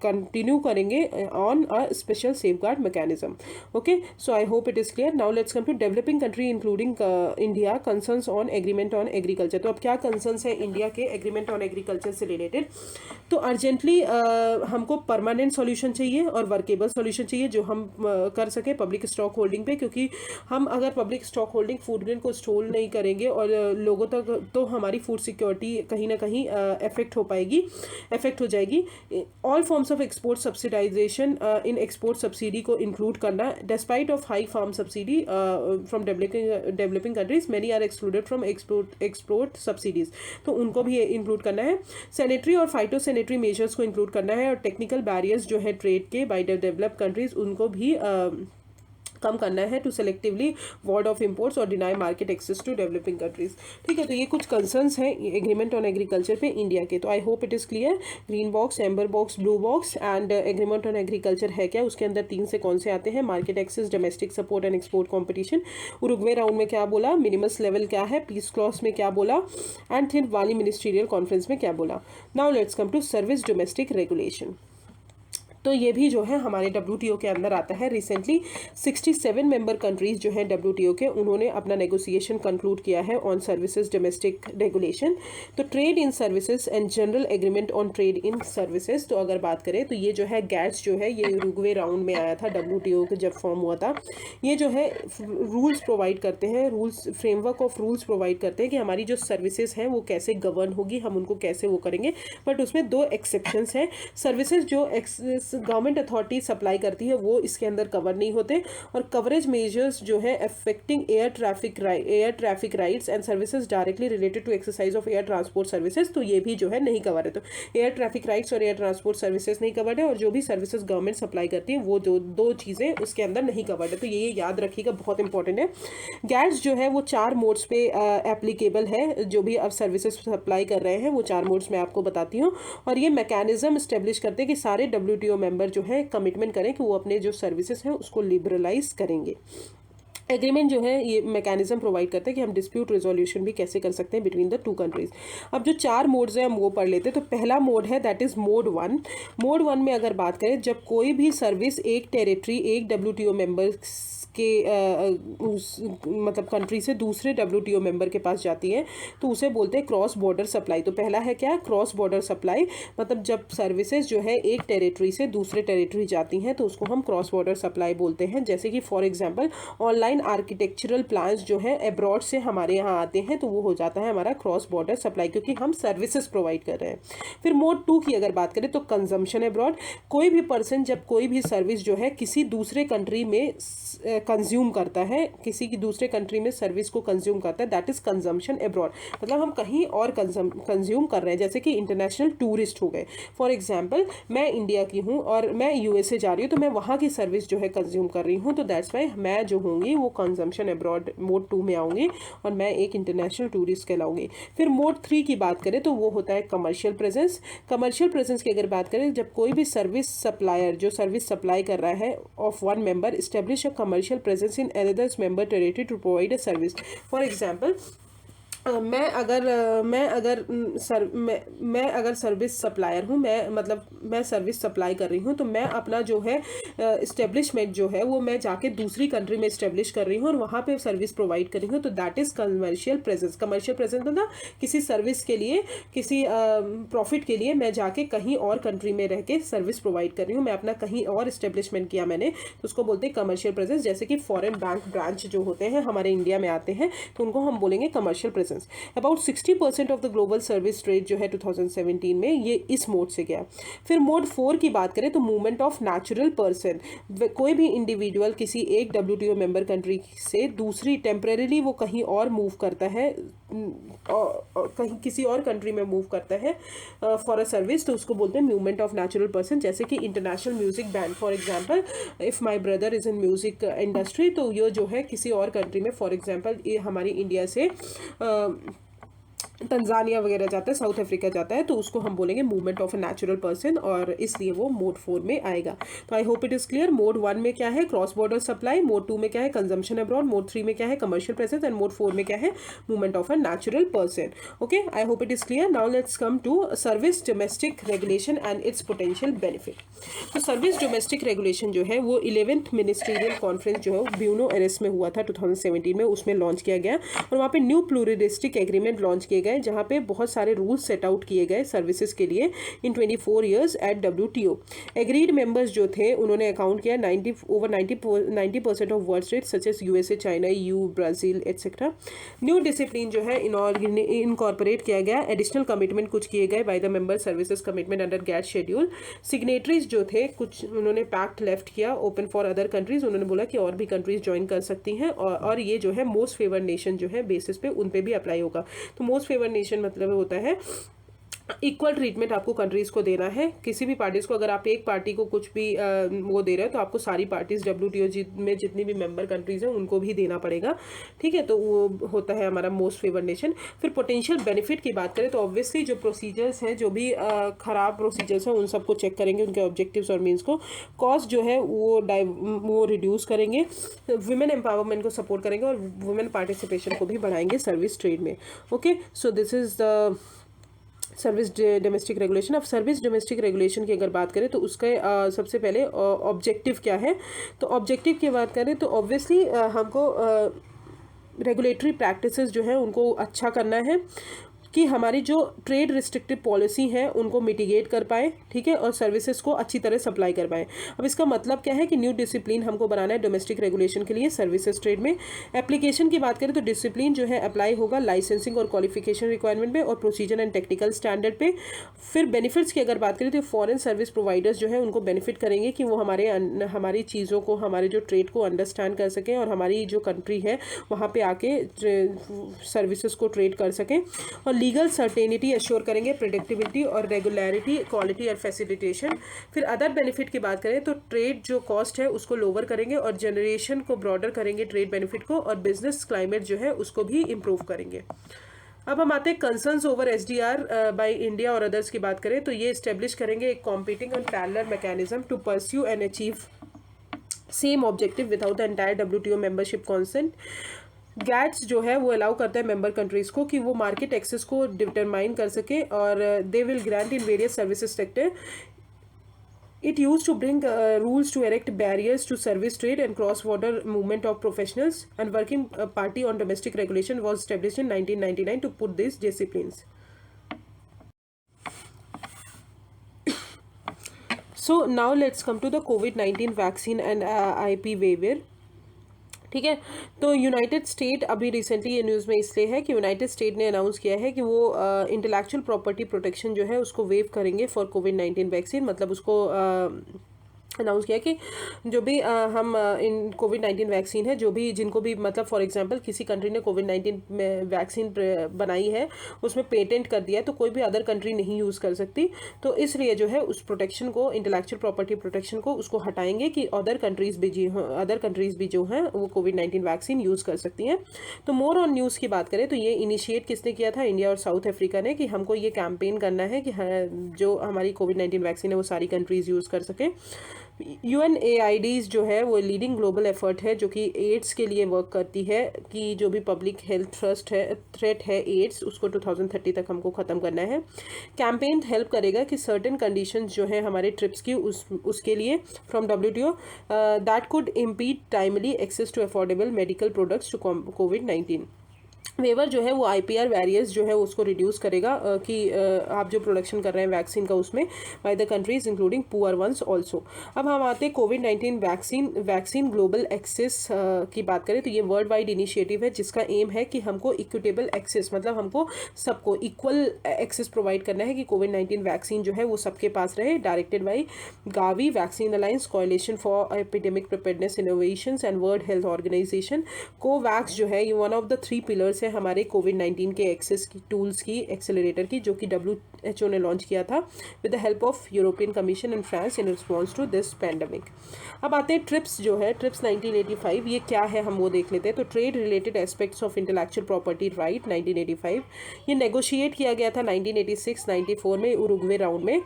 कंटिन्यू करेंगे on a special safeguard mechanism. Okay, so I hope it is clear. Now let's come to developing country including India concerns on agreement on agriculture. तो अब क्या कंसर्न्स है इंडिया के एग्रीमेंट ऑन एग्रीकल्चर से रिलेटेड? तो अर्जेंटली हमको परमानेंट सॉल्यूशन चाहिए और वर्केबल सॉल्यूशन चाहिए जो हम कर सके पब्लिक स्टॉक होल्डिंग पे, क्योंकि हम अगर public stock holding food grain को स्टोर नहीं करेंगे और लोगों तक, तो हमारी फूड सिक्योरिटी कहीं ना कहीं अफेक्ट हो जाएगी। All forms of export subsidization in export subsidy को इंक्लूड करना, despite of high farm subsidy from developing countries many are excluded from export subsidies, तो उनको भी इंक्लूड करना है। सैनिटरी और फाइटोसैनिटरी मेजर्स को इंक्लूड करना है, और टेक्निकल बैरियर्स जो है ट्रेड के बाय डेवलप्ड कंट्रीज उनको भी कम करना है to selectively ward off imports और deny market access to developing countries. ठीक है, तो ये कुछ कंसर्न्स हैं एग्रीमेंट ऑन एग्रीकल्चर पे इंडिया के। तो I hope it is clear. Green box, amber box, blue box and agreement on agriculture है क्या, उसके अंदर 3 से कौन से आते हैं? Market access, domestic support and export competition. Uruguay round में क्या बोला, मिनिमस लेवल क्या है, पीस क्लॉज में क्या बोला, एंड फिर बाली मिनिस्ट्रियल कॉन्फ्रेंस में क्या बोला। Now let's come to service domestic regulation. तो ये भी जो है हमारे WTO के अंदर आता है। रिसेंटली 67 मेंबर कंट्रीज जो हैं WTO के, उन्होंने अपना नेगोशिएशन कंक्लूड किया है ऑन सर्विसेज डोमेस्टिक रेगुलेशन। तो trade in services and general agreement on trade in services, तो अगर बात करें तो ये जो है गैट्स जो है ये उरुग्वे राउंड में आया था WTO के जब फॉर्म हुआ था। ये जो है रूल्स प्रोवाइड करते हैं, rules framework of rules provide करते हैं कि हमारी जो सर्विसेज हैं वो कैसे गवर्न होगी, हम उनको कैसे वो करेंगे। बट उसमें 2 एक्सेप्शंस हैं। सर्विसेज जो गवर्नमेंट अथॉरिटी सप्लाई करती है वो इसके अंदर कवर नहीं होते, और कवरेज मेजर्स जो है affecting air traffic rights and services directly related to exercise of air transport services, तो ये भी जो है नहीं कवर है। तो एयर ट्रैफिक राइट्स और एयर ट्रांसपोर्ट सर्विसेज नहीं कवर्ड है, और जो भी सर्विसेज गवर्नमेंट सप्लाई करती है वो दो चीज़ें उसके अंदर नहीं कवर्ड है। तो ये याद रखिएगा, बहुत इंपॉर्टेंट है। गैट्स जो है वो 4 मोड्स पे एप्लीकेबल है, जो भी अब सर्विसेज सप्लाई कर रहे हैं वो 4 मोड्स में आपको बताती हूँ। और ये मैकेनिज्म इस्टेब्लिश करते हैं कि सारे WTO मेंबर जो है कमिटमेंट करें कि वो अपने जो सर्विसेज हैं उसको लिबरलाइज करेंगे। एग्रीमेंट जो है ये मैकेनिज्म प्रोवाइड करते हैं कि हम डिस्प्यूट रिजोल्यूशन भी कैसे कर सकते हैं बिटवीन द 2 कंट्रीज। अब जो 4 मोड्स हैं हम वो पढ़ लेते हैं। तो पहला मोड है दैट इज़ मोड 1। मोड 1 में अगर बात करें, जब कोई भी सर्विस एक टेरिटरी, एक WTO मेंबर्स के मतलब कंट्री से दूसरे WTO मेंबर के पास जाती है तो उसे बोलते हैं क्रॉस बॉर्डर सप्लाई। तो पहला है क्या, क्रॉस बॉर्डर सप्लाई, मतलब जब सर्विसेज जो है एक टेरिटरी से दूसरे टेरिटरी जाती हैं तो उसको हम क्रॉस बॉर्डर सप्लाई बोलते हैं। जैसे कि for example online architectural plans जो है अब्रॉड से हमारे यहाँ आते हैं तो वो हो जाता है हमारा क्रॉस बॉर्डर सप्लाई, क्योंकि हम सर्विसेज प्रोवाइड कर रहे हैं। फिर मोड 2 की अगर बात करें तो कंजम्पशन अब्रॉड। कोई भी पर्सन जब कोई भी सर्विस जो है किसी दूसरे कंट्री में कंज्यूम करता है, किसी की दूसरे कंट्री में सर्विस को कंज्यूम करता है, दैट इज कंजम्पशन अब्रॉड। मतलब हम कहीं और कंज्यूम कर रहे हैं, जैसे कि इंटरनेशनल टूरिस्ट हो गए। फॉर एग्जांपल मैं इंडिया की हूँ और मैं USA जा रही हूँ, तो मैं वहाँ की सर्विस जो है कंज्यूम कर रही हूँ, तो दैट्स वाई मैं जो होंगी वो कंजम्पशन अब्रॉड मोड 2 में आऊँगी और मैं एक इंटरनेशनल टूरिस्ट कहलाऊंगी। फिर मोड 3 की बात करें तो वो होता है कमर्शियल प्रेजेंस। कमर्शियल प्रेजेंस की अगर बात करें, जब कोई भी सर्विस सप्लायर जो सर्विस सप्लाई कर रहा है of 1 member establish a commercial presence in another's member territory to provide a service. For example, मैं अगर सर्विस सप्लायर हूँ, मैं सर्विस सप्लाई कर रही हूँ, तो मैं अपना जो है इस्टेब्लिशमेंट जो है वो मैं जाके दूसरी कंट्री में इस्टेब्लिश कर रही हूँ और वहाँ पे सर्विस प्रोवाइड कर रही हूँ, तो that is commercial presence. Commercial presence मतलब किसी सर्विस के लिए, किसी प्रॉफिट के लिए मैं जाके कहीं और कंट्री में रह के सर्विस प्रोवाइड कर रही हूँ, मैं अपना कहीं और इस्टेब्लिशमेंट किया मैंने, तो उसको बोलते हैं कमर्शियल प्रेजेंस। जैसे कि फॉरेन बैंक ब्रांच जो होते हैं हमारे इंडिया में आते हैं, तो उनको हम बोलेंगे commercial presence. About 60% of the global service trade जो है 2017 में ये इस मोड से गया। फिर मोड 4 की बात करें तो मूवमेंट ऑफ नेचुरल पर्सन, कोई भी इंडिविजुअल किसी एक WTO मेंबर कंट्री से दूसरी टेम्परेली वो कहीं और मूव करता है, कहीं किसी और कंट्री में मूव करता है फॉर अ सर्विस, तो उसको बोलते हैं मूवमेंट ऑफ नेचुरल पर्सन। जैसे कि international music band, for example if my brother is in music industry, तो ये जो है किसी और कंट्री में, फॉर एग्जांपल ये हमारी इंडिया से तंजानिया वगैरह जाता है, साउथ अफ्रीका जाता है, तो उसको हम बोलेंगे movement of a natural person, और इसलिए वो मोड 4 में आएगा। तो I hope it is clear. Mode 1 में क्या है, क्रॉस बॉर्डर सप्लाई, मोड 2 में क्या है, कंजम्पशन अब्रॉड, मोड 3 में क्या है, कमर्शियल प्रेजेंस, एंड मोड 4 में क्या है, movement of a natural person. Okay, I hope it is clear. Now let's come to service domestic regulation and its potential benefit. तो सर्विस डोमेस्टिक रेगुलेशन जो है वो 11th मिनिस्ट्रियल कॉन्फ्रेंस जो है ब्यूनो एरेस में हुआ था 2017 में, उसमें लॉन्च किया गया, और वहाँ पे न्यू प्लूरिलिस्टिक एग्रीमेंट लॉन्च किए गए, जहाँ पे बहुत सारे रूल्स सेट आउट किए गए सर्विसेज के लिए in 24 years at WTO। Agreed members जो थे उन्होंने अकाउंट किया 90% of world state such as USA, China, EU, Brazil etcetera. New discipline जो है इनकॉर्पोरेट किया गया, एडिशनल कमिटमेंट कुछ किए गए by the member services commitment under GATT schedule. Signatories जो थे कुछ उन्होंने पैक्ट लेफ्ट किया ओपन फॉर अदर कंट्रीज, उन्होंने बोला कि और भी कंट्रीज ज्वाइन कर सकती हैं, और ये जो है मोस्ट फेवर्ड नेशन जो है बेसिस पे उन पे भी अप्लाई होगा। तो मोस्ट फेवर्ड नेशन मतलब होता है इक्वल ट्रीटमेंट आपको कंट्रीज़ को देना है। किसी भी पार्टीज़ को, अगर आप एक पार्टी को कुछ भी वो दे रहे हो, तो आपको सारी पार्टीज़ WTO में जितनी भी मेंबर कंट्रीज़ हैं उनको भी देना पड़ेगा, ठीक है। तो वो होता है हमारा मोस्ट फेवर्ड नेशन। फिर पोटेंशियल बेनिफिट की बात करें तो ऑब्वियसली जो प्रोसीजर्स हैं, जो भी ख़राब प्रोसीजर्स हैं, उन सबको चेक करेंगे, उनके ऑब्जेक्टिव्स और मीन्स को। कॉस्ट जो है वो रिड्यूस करेंगे, वुमेन एम्पावरमेंट को सपोर्ट करेंगे, और वुमेन पार्टिसिपेशन को भी बढ़ाएंगे सर्विस ट्रेड में। Okay, so this is the service domestic regulation. अब सर्विस डोमेस्टिक रेगुलेशन की अगर बात करें तो उसका सबसे पहले ऑब्जेक्टिव क्या है। तो ऑब्जेक्टिव की बात करें तो ऑब्वियसली हमको रेगुलेटरी प्रैक्टिसेस जो है उनको अच्छा करना है, कि हमारी जो ट्रेड रिस्ट्रिक्टिव पॉलिसी है उनको मिटिगेट कर पाए, ठीक है, और सर्विसेज को अच्छी तरह सप्लाई कर पाए। अब इसका मतलब क्या है कि न्यू डिसिप्लिन हमको बनाना है डोमेस्टिक रेगुलेशन के लिए सर्विसेज ट्रेड में। एप्लीकेशन की बात करें तो डिसिप्लिन जो है अप्लाई होगा लाइसेंसिंग और क्वालिफिकेशन रिक्वायरमेंट पे, और प्रोसीजर एंड टेक्निकल स्टैंडर्ड पे। फिर बेनिफिट्स की अगर बात करें तो फॉरेन सर्विस प्रोवाइडर्स जो है उनको बेनिफिट करेंगे कि वो हमारी चीज़ों को, हमारे जो ट्रेड को अंडरस्टैंड कर सकें, और हमारी जो कंट्री है वहाँ पे आके सर्विसेज को ट्रेड कर सकें। और लीगल सर्टेनिटी एश्योर करेंगे, प्रेडिक्टेबिलिटी और रेगुलरिटी, क्वालिटी और फैसिलिटेशन। फिर अदर बेनिफिट की बात करें तो ट्रेड जो कॉस्ट है उसको लोअर करेंगे, और जनरेशन को ब्रॉडर करेंगे ट्रेड बेनिफिट को, और बिजनेस क्लाइमेट जो है उसको भी इम्प्रूव करेंगे। अब हम आते हैं concerns over SDR by India और अदर्स की बात करें तो ये इस्टेब्लिश करेंगे एक competing and parallel mechanism to pursue and achieve same objective without the entire WTO membership consent. GATS जो है वो अलाउ करता है मेंबर कंट्रीज़ को कि वो मार्केट एक्सेस को डिटरमाइन कर सके, और they will grant in various services sector. It used to bring rules to erect barriers to service trade and cross-border movement of professionals, and working party on domestic regulation was established in 1999 to put these disciplines. So now let's come to the COVID-19 vaccine and IP waiver. ठीक है, तो यूनाइटेड स्टेट अभी रिसेंटली ये न्यूज़ में इसलिए है कि यूनाइटेड स्टेट ने अनाउंस किया है कि वो इंटेलेक्चुअल प्रॉपर्टी प्रोटेक्शन जो है उसको वेव करेंगे फॉर COVID-19 वैक्सीन। मतलब उसको अनाउंस किया कि जो भी हम इन COVID-19 वैक्सीन है, जो भी जिनको भी मतलब फॉर एग्जांपल किसी कंट्री ने COVID-19 में वैक्सीन बनाई है, उसमें पेटेंट कर दिया है, तो कोई भी अदर कंट्री नहीं यूज़ कर सकती। तो इसलिए जो है उस प्रोटेक्शन को, इंटेलेक्चुअल प्रॉपर्टी प्रोटेक्शन को, उसको हटाएंगे कि अदर कंट्रीज़ भी जो हैं वो COVID-19 वैक्सीन यूज़ कर सकती हैं। तो मोर ऑन न्यूज़ की बात करें तो ये इनिशिएट किसने किया था, इंडिया और साउथ अफ्रीका ने, कि हमको ये कैंपेन करना है कि जो हमारी COVID-19 वैक्सीन है वो सारी कंट्रीज़ यूज़ कर सकें। UNAIDs जो है वो लीडिंग ग्लोबल एफर्ट है जो कि एड्स के लिए वर्क करती है कि जो भी पब्लिक हेल्थ थ्रेट है एड्स, उसको 2030 तक हमको ख़त्म करना है। कैंपेन हेल्प करेगा कि सर्टेन कंडीशंस जो है हमारे ट्रिप्स की उसके लिए from WTO that could impede timely access to affordable medical products to COVID-19। Waiver जो है वो IPR बैरियर्स जो है उसको रिड्यूस करेगा कि आप जो प्रोडक्शन कर रहे हैं वैक्सीन का उसमें by the countries including poor once also. अब हम आते हैं COVID-19 वैक्सीन ग्लोबल एक्सेस की बात करें तो ये वर्ल्ड वाइड इनिशिएटिव है जिसका एम है कि हमको इक्विटेबल एक्सेस, मतलब हमको सबको इक्वल एक्सेस प्रोवाइड करना है कि COVID-19 वैक्सीन जो है वो सबके पास रहे। Directed by Gavi vaccine alliance, coalition for epidemic preparedness innovations and world health organization. COVAX जो है ये वन ऑफ द 3 पिलर्स है हमारे COVID-19 के एक्सेस की टूल्स की एक्सेलरेटर की, जो कि WHO ने लॉन्च किया था with the help of European commission and France in response to this pandemic. अब आते हैं ट्रिप्स जो है, ट्रिप्स 1985 ये क्या है हम वो देख लेते हैं। तो trade related aspects of intellectual property right 1985, ये नेगोशिएट किया गया था 1986-94 में उरुग्वे राउंड में,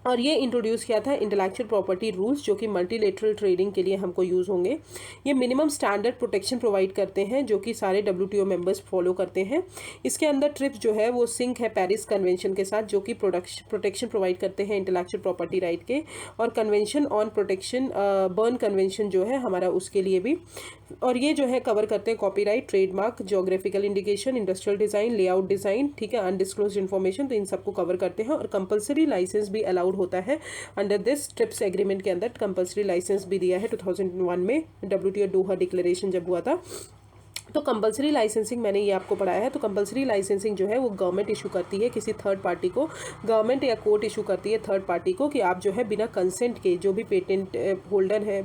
और ये इंट्रोड्यूस किया था इंटेलेक्चुअल प्रॉपर्टी रूल्स जो कि मल्टीलेटरल ट्रेडिंग के लिए हमको यूज़ होंगे। ये मिनिमम स्टैंडर्ड प्रोटेक्शन प्रोवाइड करते हैं जो कि सारे WTO मेंबर्स फॉलो करते हैं। इसके अंदर ट्रिप्स जो है वो सिंक है पेरिस कन्वेंशन के साथ जो कि प्रोटेक्शन प्रोवाइड करते हैं इंटेलेक्चुअल प्रॉपर्टी राइट के, और convention on protection burn convention जो है हमारा उसके लिए भी। और ये जो है कवर करते हैं copyright, trademark, geographical indication, industrial design, layout design, ठीक है, अनडिस्क्लोज्ड इन्फॉर्मेशन, तो इन सबको कवर करते हैं। और कंपलसरी लाइसेंस भी अलाउड होता है अंडर दिस ट्रिप्स एग्रीमेंट के अंदर। कंपलसरी लाइसेंस भी दिया है 2001 में WTO दोहा डिक्लेरेशन जब हुआ था। तो कंपलसरी लाइसेंसिंग मैंने ये आपको पढ़ाया है। तो कंपलसरी लाइसेंसिंग जो है वो गवर्नमेंट इशू करती है किसी थर्ड पार्टी को, गवर्नमेंट या कोर्ट इशू करती है थर्ड पार्टी को कि आप जो है बिना कंसेंट के, जो भी पेटेंट होल्डर है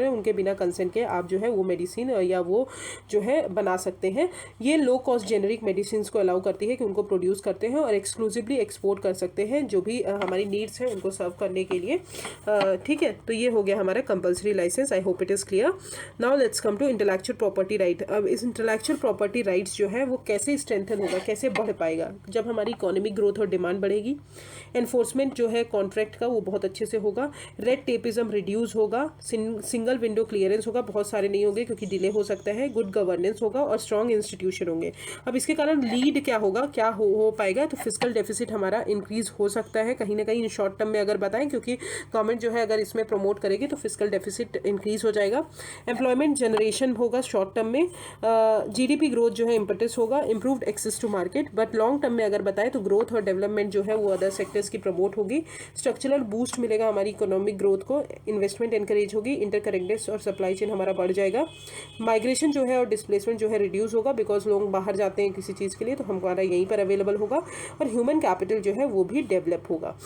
उनके बिना कंसेंट के आप जो है वो मेडिसिन या वो जो है बना सकते हैं। ये लो कॉस्ट जेनरिक मेडिसिन को अलाउ करती है कि उनको प्रोड्यूस करते हैं और एक्सक्लूसिवली एक्सपोर्ट कर सकते हैं जो भी हमारी नीड्स हैं उनको सर्व करने के लिए, ठीक है। तो ये हो गया हमारा compulsory license. I hope it is clear. Now let's come to intellectual property right. अब इस इंटेलेक्चुअल प्रॉपर्टी राइट्स जो है वो कैसे स्ट्रेंथन होगा, कैसे बढ़ पाएगा, जब हमारी इकोनॉमिक ग्रोथ और डिमांड बढ़ेगी। एनफोर्समेंट जो है कॉन्ट्रैक्ट का वो बहुत अच्छे से होगा। रेड टेपिज्म रिड्यूस होगा, सिंगल विंडो क्लियरेंस होगा, बहुत सारे नहीं होंगे क्योंकि डिले हो सकता है। गुड गवर्नेंस होगा और स्ट्रॉन्ग इंस्टीट्यूशन होंगे। अब इसके कारण लीड क्या होगा, क्या हो पाएगा, तो फिस्कल डेफिसिट हमारा इंक्रीज हो सकता है कहीं ना कहीं इन शॉर्ट टर्म में अगर बताएं, क्योंकि गवर्नमेंट जो है अगर इसमें प्रमोट करेगी तो फिस्कल डेफिसिट इंक्रीज हो जाएगा। एम्प्लॉयमेंट जनरेशन होगा शॉर्ट टर्म में। GDP ग्रोथ जो है इम्पटस होगा। Improved access to market, but long term में अगर बताएं तो ग्रोथ और डेवलपमेंट जो है वो अदर सेक्टर्स की प्रमोट होगी। स्ट्रक्चरल बूस्ट मिलेगा हमारी इकोनॉमिक ग्रोथ को, इन्वेस्टमेंट एनकरेज होगी, इंटरकनेक्टेड और सप्लाई चेन हमारा बढ़ जाएगा। माइग्रेशन जो है और डिस्प्लेसमेंट जो है रिड्यूस होगा बिकॉज लोग बाहर जाते हैं किसी चीज़ के लिए, तो हमारा यहीं पर अवेलेबल होगा। और ह्यूमन कैपिटल जो है वो भी डेवलप होगा।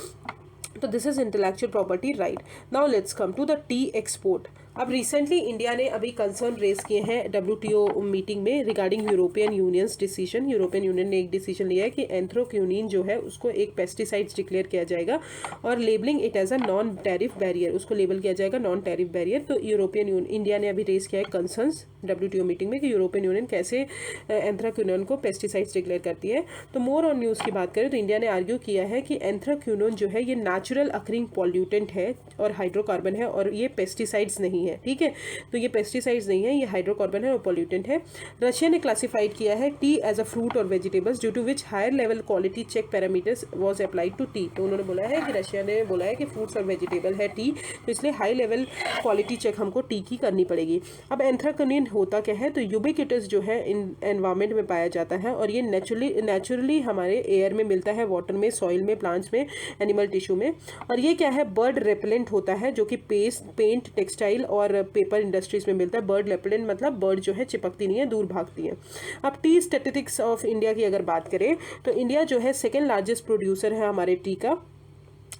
तो this is intellectual property right. Now let's come to the tea export. अब रिसेंटली इंडिया ने अभी कंसर्न रेज किए हैं WTO मीटिंग में regarding European union's decision. European union ने एक डिसीजन लिया है कि एंथ्रोक्यूनिन जो है उसको एक पेस्टिसाइड्स डिक्लेयर किया जाएगा और labelling it as a non tariff barrier, उसको लेबल किया जाएगा नॉन टैरिफ बैरियर। तो इंडिया ने अभी रेज किया है कंसर्न्स WTO मीटिंग में कि यूरोपियन यूनियन कैसे एंथ्राक्यूनोन को पेस्टिसाइड्स डिक्लेयर करती है। तो मोर ऑन न्यूज़ की बात करें तो इंडिया ने आर्ग्यू किया है कि एंथ्राक्यूनोन जो है ये नेचुरल अकरिंग पॉल्यूटेंट है और हाइड्रोकार्बन है और ये पेस्टिसाइड्स नहीं है, ठीक है। तो ये पेस्टिसाइड्स नहीं है, ये हाइड्रोकार्बन है और पॉल्यूटेंट है। रशिया ने क्लासिफाइड किया है टी एज अ फ्रूट और vegetables due to which higher level quality check parameters was applied to tea. तो उन्होंने बोला है कि रशिया ने बोला है कि फ्रूट्स और वेजिटेबल है टी, तो इसलिए हाई लेवल क्वालिटी चेक हमको टी की करनी पड़ेगी। अब एंथ्राक्यूनिन होता क्या है, तो यूबिक्विटस जो है इन एनवायरमेंट में पाया जाता है और ये नेचुरली हमारे एयर में मिलता है, वाटर में, सॉइल में, प्लांट्स में, एनिमल टिश्यू में। और ये क्या है, बर्ड रेपेलेंट होता है जो कि पेंट, टेक्सटाइल और पेपर इंडस्ट्रीज में मिलता है। बर्ड रेपेलेंट मतलब बर्ड जो है चिपकती नहीं है, दूर भागती है। अब टी स्टैटिस्टिक्स ऑफ इंडिया की अगर बात करें तो इंडिया जो है सेकेंड लार्जेस्ट प्रोड्यूसर है हमारे टी का,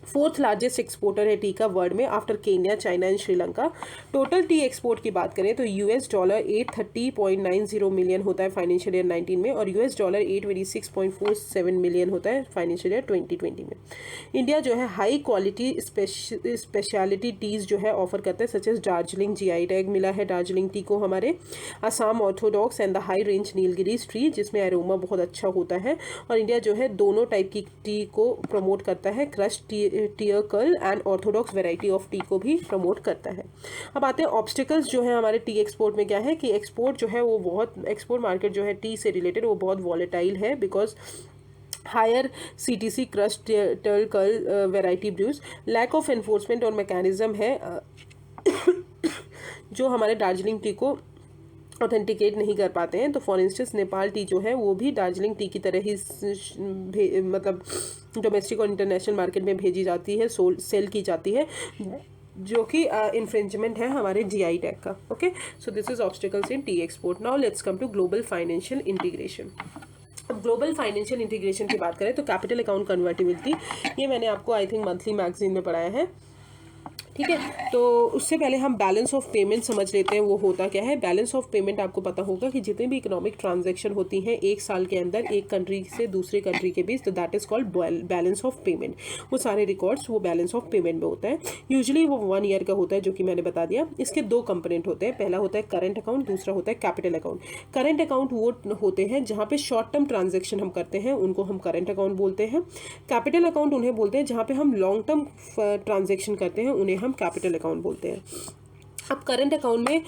फोर्थ लार्जेस्ट एक्सपोर्टर है टी का वर्ल्ड में after Kenya, China and Sri Lanka. Total T export की बात करें तो $830.90 मिलियन होता है फाइनेंशियल ईयर 19 में और $826.47 मिलियन होता है फाइनेंशियल ईयर 2020 में। इंडिया जो है हाई क्वालिटी स्पेशलिटी टीज़ जो है ऑफर करता है, such as Darjeeling GI tag मिला है दार्जिलिंग टी को हमारे, Assam orthodox and the high range Nilgiris tree जिसमें एरोमा बहुत अच्छा होता है। और इंडिया जो है दोनों टाइप की टी को प्रमोट करता है, crush tea tear curl and orthodox variety of tea को भी प्रमोट करता है। अब आते हैं ऑब्स्टिकल्स जो है हमारे टी एक्सपोर्ट में क्या है कि एक्सपोर्ट जो है वो बहुत, एक्सपोर्ट मार्केट जो है टी से रिलेटेड वो बहुत वॉलेटाइल है because higher CTC crush tear curl variety brews, lack of enforcement और मैकेनिज्म है जो हमारे दार्जिलिंग टी को ऑथेंटिकेट नहीं कर पाते हैं। तो फॉर इंस्टेंस नेपाल टी जो है वो भी दार्जिलिंग टी की तरह ही मतलब डोमेस्टिक और इंटरनेशनल मार्केट में भेजी जाती है, सेल की जाती है, जो कि इन्फ्रिंजमेंट है हमारे GI टैग का। Okay, so this is obstacles in tea export. Now let's come to global financial integration. अब ग्लोबल फाइनेंशियल इंटीग्रेशन की बात करें तो कैपिटल अकाउंट कन्वर्टिबिलिटी, ये मैंने आपको आई थिंक मंथली मैगजीन में पढ़ाया है, ठीक है। तो उससे पहले हम बैलेंस ऑफ पेमेंट समझ लेते हैं वो होता क्या है। बैलेंस ऑफ पेमेंट आपको पता होगा कि जितने भी इकोनॉमिक ट्रांजैक्शन होती हैं एक साल के अंदर एक कंट्री से दूसरे कंट्री के बीच, तो that is called balance of payment. वो सारे रिकॉर्ड्स वो बैलेंस ऑफ पेमेंट में होता है। यूजुअली वो 1 ईयर का होता है, जो कि मैंने बता दिया। इसके 2 कंपोनेंट होते हैं, पहला होता है करंट अकाउंट, दूसरा होता है कैपिटल अकाउंट। करंट अकाउंट वो होते हैं जहाँ पे शॉर्ट टर्म ट्रांजेक्शन हम करते हैं, उनको हम करंट अकाउंट बोलते हैं। कैपिटल अकाउंट उन्हें बोलते हैं जहाँ पे हम लॉन्ग टर्म ट्रांजेक्शन करते हैं, उन्हें हम कैपिटल अकाउंट बोलते हैं। अब करंट अकाउंट में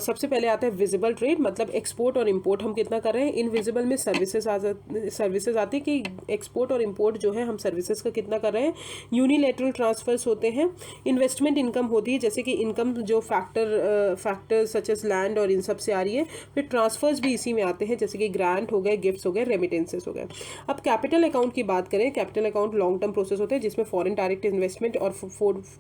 सबसे पहले आता है विजिबल ट्रेड, मतलब एक्सपोर्ट और इंपोर्ट हम कितना कर रहे हैं। इनविजिबल में सर्विसेज आती है कि एक्सपोर्ट और इंपोर्ट जो है हम सर्विसेज का कितना कर रहे हैं। यूनिलेटरल ट्रांसफर्स होते हैं। इन्वेस्टमेंट इनकम होती है, जैसे कि इनकम जो फैक्टर सच एज लैंड और इन सब से आ रही है। फिर ट्रांसफर्स भी इसी में आते हैं, जैसे कि ग्रांट हो गए, गिफ्ट्स हो गए, रेमिटेंसेस हो गए। अब कैपिटल अकाउंट की बात करें, capital account long term process होते हैं जिसमें फॉरेन डायरेक्ट इन्वेस्टमेंट और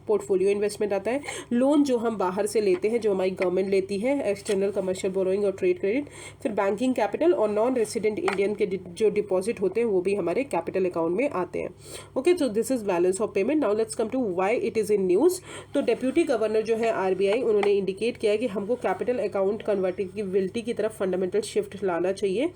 पोर्टफोलियो इन्वेस्टमेंट आता है। लोन जो हम बाहर से लेते हैं, जो हमारी गवर्नमेंट लेती है, एक्सटर्नल कमर्शियल बोरोइंग और ट्रेड क्रेडिट। फिर बैंकिंग कैपिटल और नॉन रेसिडेंट इंडियन के जो डिपॉजिट होते हैं वो भी हमारे कैपिटल अकाउंट में आते हैं। Okay, so this is balance of payment. Now let's come to why it is in news. तो डेप्यूटी गवर्नर जो है RBI, उन्होंने इंडिकेट किया है कि हमको कैपिटल अकाउंट कन्वर्टिबिलिटी की तरफ फंडामेंटल शिफ्ट लाना चाहिए,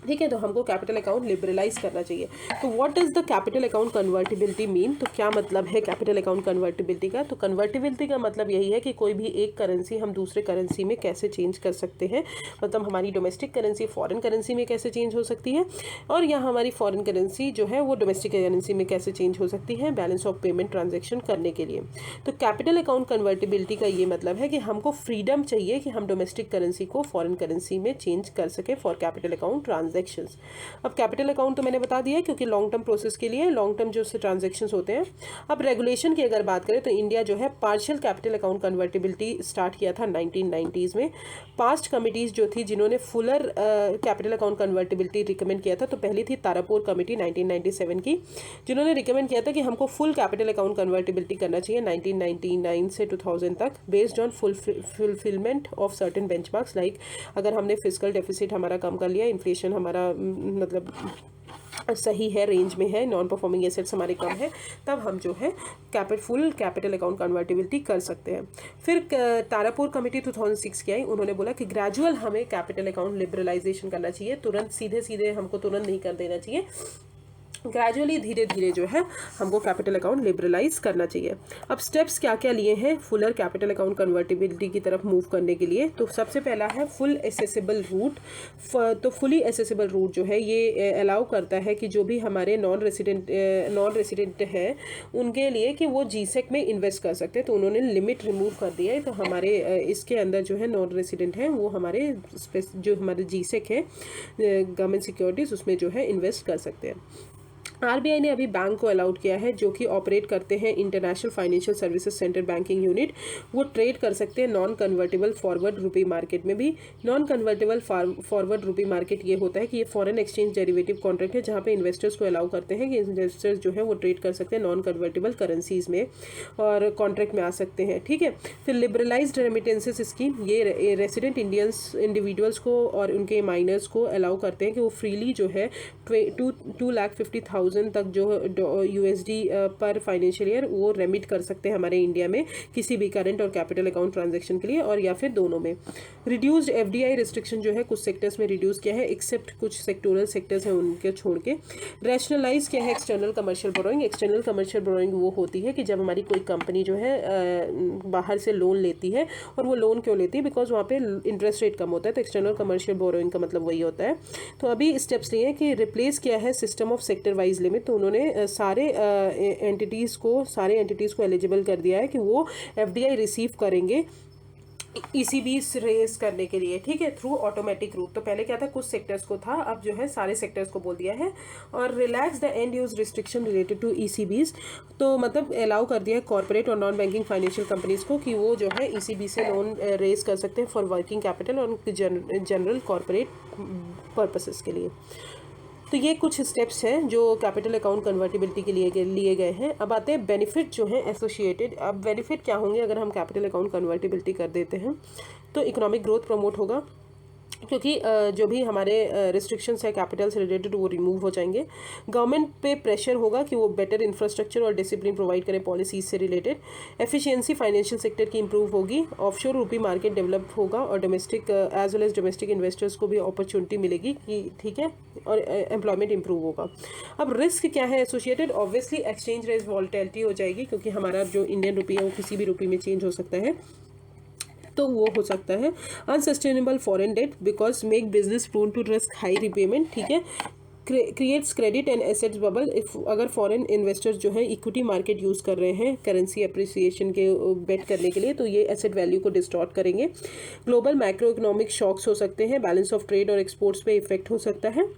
ठीक है। तो हमको कैपिटल अकाउंट लिबरलाइज करना चाहिए। तो what is the capital account convertibility mean, तो क्या मतलब है कैपिटल अकाउंट कन्वर्टिबिलिटी का। तो कन्वर्टिबिलिटी का मतलब यही है कि कोई भी एक करेंसी हम दूसरे करेंसी में कैसे चेंज कर सकते हैं, मतलब हमारी डोमेस्टिक करेंसी फॉरेन करेंसी में कैसे चेंज हो सकती है, और या हमारी फॉरेन करेंसी जो है वो डोमेस्टिक करेंसी में कैसे चेंज हो सकती है बैलेंस ऑफ पेमेंट ट्रांजेक्शन करने के लिए। तो कैपिटल अकाउंट कन्वर्टिबिलिटी का ये मतलब है कि हमको फ्रीडम चाहिए कि हम डोमेस्टिक करेंसी को फॉरेन करेंसी में चेंज कर सके फॉर कैपिटल अकाउंट ट्रांजैक्शंस। अब कैपिटल अकाउंट तो मैंने बता दिया क्योंकि लॉन्ग टर्म प्रोसेस के लिए लॉन्ग टर्म जो ट्रांजैक्शंस होते हैं। अब रेगुलेशन की अगर बात करें तो इंडिया जो है partial capital account convertibility start किया था 1990s में। पास्ट कमिटीज़ जो थी जिन्होंने Fuller capital account convertibility recommend किया था, तो पहली थी तारापुर कमेटी 1997 की, जिन्होंने रिकमेंड किया था कि हमको फुल कैपिटल अकाउंट कन्वर्टिबिलिटी करना चाहिए 1999 से 2000 तक, based on fulfilment of certain benchmarks. Like अगर हमने फिजिकल डेफिसिट हमारा कम कर लिया, इन्फ्लेशन हमारा मतलब सही है, रेंज में है, नॉन परफॉर्मिंग एसेट्स हमारे कम है, तब हम जो है फुल कैपिटल अकाउंट कन्वर्टिबिलिटी कर सकते हैं। फिर तारापुर कमेटी 2006 की आई, उन्होंने बोला कि ग्रेजुअल हमें कैपिटल अकाउंट लिबरलाइजेशन करना चाहिए, तुरंत सीधे हमको तुरंत नहीं कर देना चाहिए, ग्रेजुअली धीरे धीरे जो है हमको कैपिटल अकाउंट लिबरलाइज करना चाहिए। अब स्टेप्स क्या क्या लिए हैं फुलर कैपिटल अकाउंट कन्वर्टिबिलिटी की तरफ मूव करने के लिए। तो सबसे पहला है फुल एसेसिबल रूट। तो फुली एसेसिबल रूट जो है ये अलाउ करता है कि जो भी हमारे नॉन रेसिडेंट है उनके लिए कि वो GSEC में इन्वेस्ट कर सकते हैं। तो उन्होंने लिमिट रिमूव कर दिया है, तो हमारे इसके अंदर जो है नॉन रेसिडेंट हैं वो हमारे जो हमारे GSEC है गवर्नमेंट सिक्योरिटीज़ उसमें जो है इन्वेस्ट कर सकते हैं। RBI ने अभी बैंक को अलाउड किया है जो कि ऑपरेट करते हैं international financial services centre banking unit, वो ट्रेड कर सकते हैं नॉन कन्वर्टेबल फॉरवर्ड रुपी मार्केट में भी। नॉन कन्वर्टेबल फॉरवर्ड रुपी मार्केट ये होता है कि ये फॉरेन एक्सचेंज डेरिवेटिव कॉन्ट्रैक्ट है जहाँ पे इन्वेस्टर्स को अलाउ करते हैं कि इन्वेस्टर्स जो है वो ट्रेड कर सकते हैं नॉन कन्वर्टेबल करेंसीज में और कॉन्ट्रैक्ट में आ सकते हैं, ठीक है। फिर लिबरलाइज्ड रेमिटेंसेस स्कीम, ये रेसिडेंट इंडिविजुअल्स को और उनके माइनर्स को अलाउ करते हैं कि वो फ्रीली जो है 2,50,000 तक जो USD पर फाइनेंशियल ईयर वो रेमिट कर सकते हैं हमारे इंडिया में किसी भी करंट और कैपिटल अकाउंट ट्रांजैक्शन के लिए, और या फिर दोनों में। रिड्यूस्ड FDI रिस्ट्रिक्शन जो है कुछ सेक्टर्स में रिड्यूस किया है, एक्सेप्ट कुछ सेक्टोरल सेक्टर्स हैं उनके छोड़ के। रैशनलाइज किया है external commercial borrowing. External commercial borrowing वो होती है कि जब हमारी कोई कंपनी जो है बाहर से लोन लेती है, और वो लोन क्यों लेती है, बिकॉज वहाँ पे इंटरेस्ट रेट कम होता है, तो एक्सटर्नल कमर्शियल बोरोइंग का मतलब वही होता है। तो अभी स्टेप्स लिए हैं कि रिप्लेस किया है system of sector wise age limit, तो उन्होंने सारे एंटिटीज़ को एलिजिबल कर दिया है कि वो एफडीआई रिसीव करेंगे ईसीबीस रेज करने के लिए, ठीक है, थ्रू ऑटोमेटिक रूट। तो पहले क्या था, कुछ सेक्टर्स को था, अब जो है सारे सेक्टर्स को बोल दिया है। और relax the end use restriction related to ECBs, तो मतलब अलाउ कर दिया है कॉर्पोरेट और नॉन बैंकिंग फाइनेंशियल कंपनीज को कि वो जो है ईसीबी से लोन रेज कर सकते हैं फॉर वर्किंग कैपिटल और जनरल कॉर्पोरेट पर्पसेस के लिए। तो ये कुछ स्टेप्स हैं जो कैपिटल अकाउंट कन्वर्टिबिलिटी के लिए गए हैं। अब आते हैं बेनिफिट जो हैं एसोसिएटेड। अब बेनिफिट क्या होंगे अगर हम कैपिटल अकाउंट कन्वर्टिबिलिटी कर देते हैं? तो इकोनॉमिक ग्रोथ प्रमोट होगा, क्योंकि जो भी हमारे रिस्ट्रिक्शंस है कैपिटल से रिलेटेड वो रिमूव हो जाएंगे। गवर्नमेंट पे प्रेशर होगा कि वो बेटर इंफ्रास्ट्रक्चर और डिसिप्लिन प्रोवाइड करें पॉलिसीज से रिलेटेड। एफिशिएंसी फाइनेंशियल सेक्टर की इंप्रूव होगी, ऑफशोर रुपी मार्केट डेवलप होगा और domestic as well as domestic investors को भी अपॉर्चुनिटी मिलेगी कि ठीक है, और एम्प्लॉयमेंट इंप्रूव होगा। अब रिस्क क्या है associated? Obviously exchange rate volatility हो जाएगी, क्योंकि हमारा जो इंडियन रुपी है वो किसी भी रुपी में चेंज हो सकता है, तो वो हो सकता है। Unsustainable foreign debt because make business prone to risk high repayment, ठीक है। Creates credit and assets bubble, if अगर फॉरेन इन्वेस्टर्स जो है इक्विटी मार्केट यूज़ कर रहे हैं करेंसी अप्रिसिएशन के बेट करने के लिए, तो ये एसेट वैल्यू को डिस्टॉर्ट करेंगे। ग्लोबल मैक्रो इकोनॉमिक शॉक्स हो सकते हैं, बैलेंस ऑफ ट्रेड और एक्सपोर्ट्स पे इफेक्ट हो सकता है,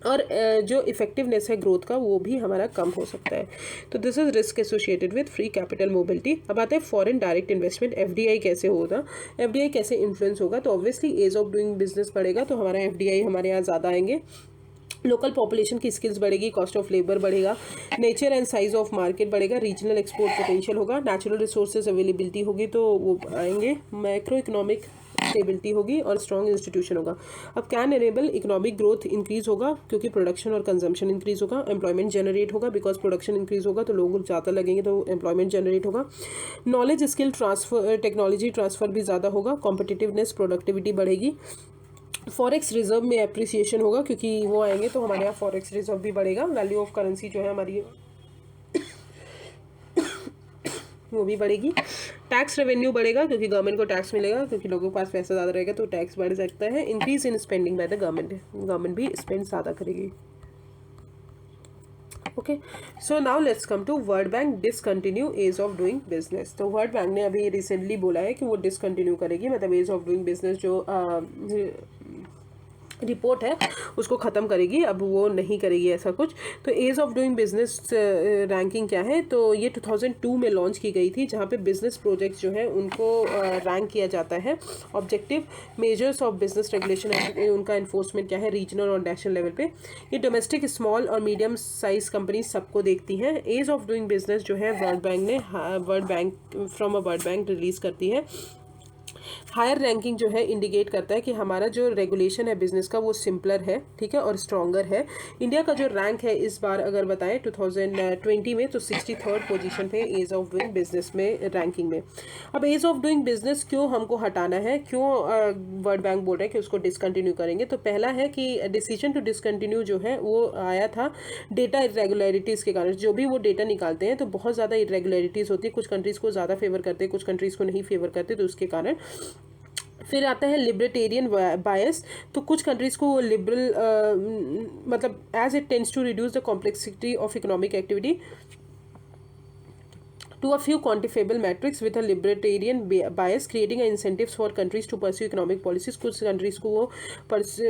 और जो इफेक्टिवनेस है ग्रोथ का वो भी हमारा कम हो सकता है। तो this is risk associated with free capital mobility. अब आते हैं फॉरेन डायरेक्ट इन्वेस्टमेंट, एफडीआई कैसे होगा, एफडीआई कैसे इन्फ्लुएंस होगा? तो obviously ease of doing business बढ़ेगा, तो हमारा एफडीआई हमारे यहाँ ज़्यादा आएंगे। लोकल पॉपुलेशन की स्किल्स बढ़ेगी, कॉस्ट ऑफ लेबर बढ़ेगा, nature and size of market बढ़ेगा, रीजनल एक्सपोर्ट पोटेंशियल होगा, नेचुरल रिसोर्सेज अवेलेबिलिटी होगी तो वो आएंगे, मैक्रो इकोनॉमिक स्टेबिलिटी होगी और स्ट्रॉन्ग इंस्टीट्यूशन होगा। अब can enable economic growth increase होगा, क्योंकि प्रोडक्शन और कंजम्पशन इंक्रीज होगा, एम्प्लॉयमेंट जनरेट होगा, बिकॉज प्रोडक्शन इंक्रीज होगा तो लोग ज़्यादा लगेंगे तो एम्प्लॉयमेंट जनरेट होगा। Knowledge skill transfer, technology transfer भी ज़्यादा होगा, कॉम्पिटिटिवनेस प्रोडक्टिविटी बढ़ेगी। फॉरेक्स रिजर्व में अप्रिसिएशन होगा, क्योंकि वो आएंगे तो हमारे यहाँ फॉरेक्स रिजर्व भी बढ़ेगा, वैल्यू ऑफ करेंसी जो है हमारी वो भी बढ़ेगी। टैक्स रेवेन्यू बढ़ेगा, क्योंकि गवर्नमेंट को टैक्स मिलेगा, क्योंकि लोगों के पास पैसा ज़्यादा रहेगा तो टैक्स बढ़ सकता है। Increase in spending by the government भी स्पेंड ज़्यादा करेगी। Okay, so now let's come to world bank discontinue ease of doing business. तो वर्ल्ड बैंक ने अभी रिसेंटली बोला है कि वो डिसकंटिन्यू करेगी, मतलब एज ऑफ डूइंग बिजनेस जो रिपोर्ट है उसको ख़त्म करेगी, अब वो नहीं करेगी ऐसा कुछ। तो ease of doing business ranking क्या है? तो ये 2002 में लॉन्च की गई थी, जहाँ पे बिजनेस प्रोजेक्ट्स जो है उनको रैंक किया जाता है। Objective measures of business regulation, उनका इन्फोर्समेंट क्या है रीजनल और नेशनल लेवल पे। ये डोमेस्टिक स्मॉल और मीडियम साइज कंपनी सबको देखती हैं। एज ऑफ डूइंग बिजनेस जो है world bank from a world bank release करती है। हायर रैंकिंग जो है इंडिकेट करता है कि हमारा जो रेगुलेशन है बिजनेस का वो सिंपलर है, ठीक है, और स्ट्रॉन्गर है। इंडिया का जो रैंक है इस बार अगर बताएं 2020 में, तो 63rd पोजीशन पे एज ऑफ डूइंग बिजनेस में रैंकिंग में। अब एज ऑफ डूइंग बिजनेस क्यों हमको हटाना है, क्यों वर्ल्ड बैंक बोल रहे हैं कि उसको डिसकंटिन्यू करेंगे? तो पहला है कि डिसीजन टू डिसकंटिन्यू जो है वो आया था डेटा इरेगुलरिटीज़ के कारण। जो भी वो डेटा निकालते हैं तो बहुत ज़्यादा इरेगुलरिटीज़ होती है, कुछ कंट्रीज़ को ज़्यादा फेवर करते हैं, कुछ कंट्रीज़ को नहीं फेवर करते, तो उसके कारण। फिर आता है लिबर्टेरियन बायस, तो कुछ कंट्रीज़ को लिबरल मतलब as it tends to reduce the complexity of economic activity to a few quantifiable metrics with a libertarian bias, creating a incentives for countries to pursue economic policies। कुछ कंट्रीज़ को वो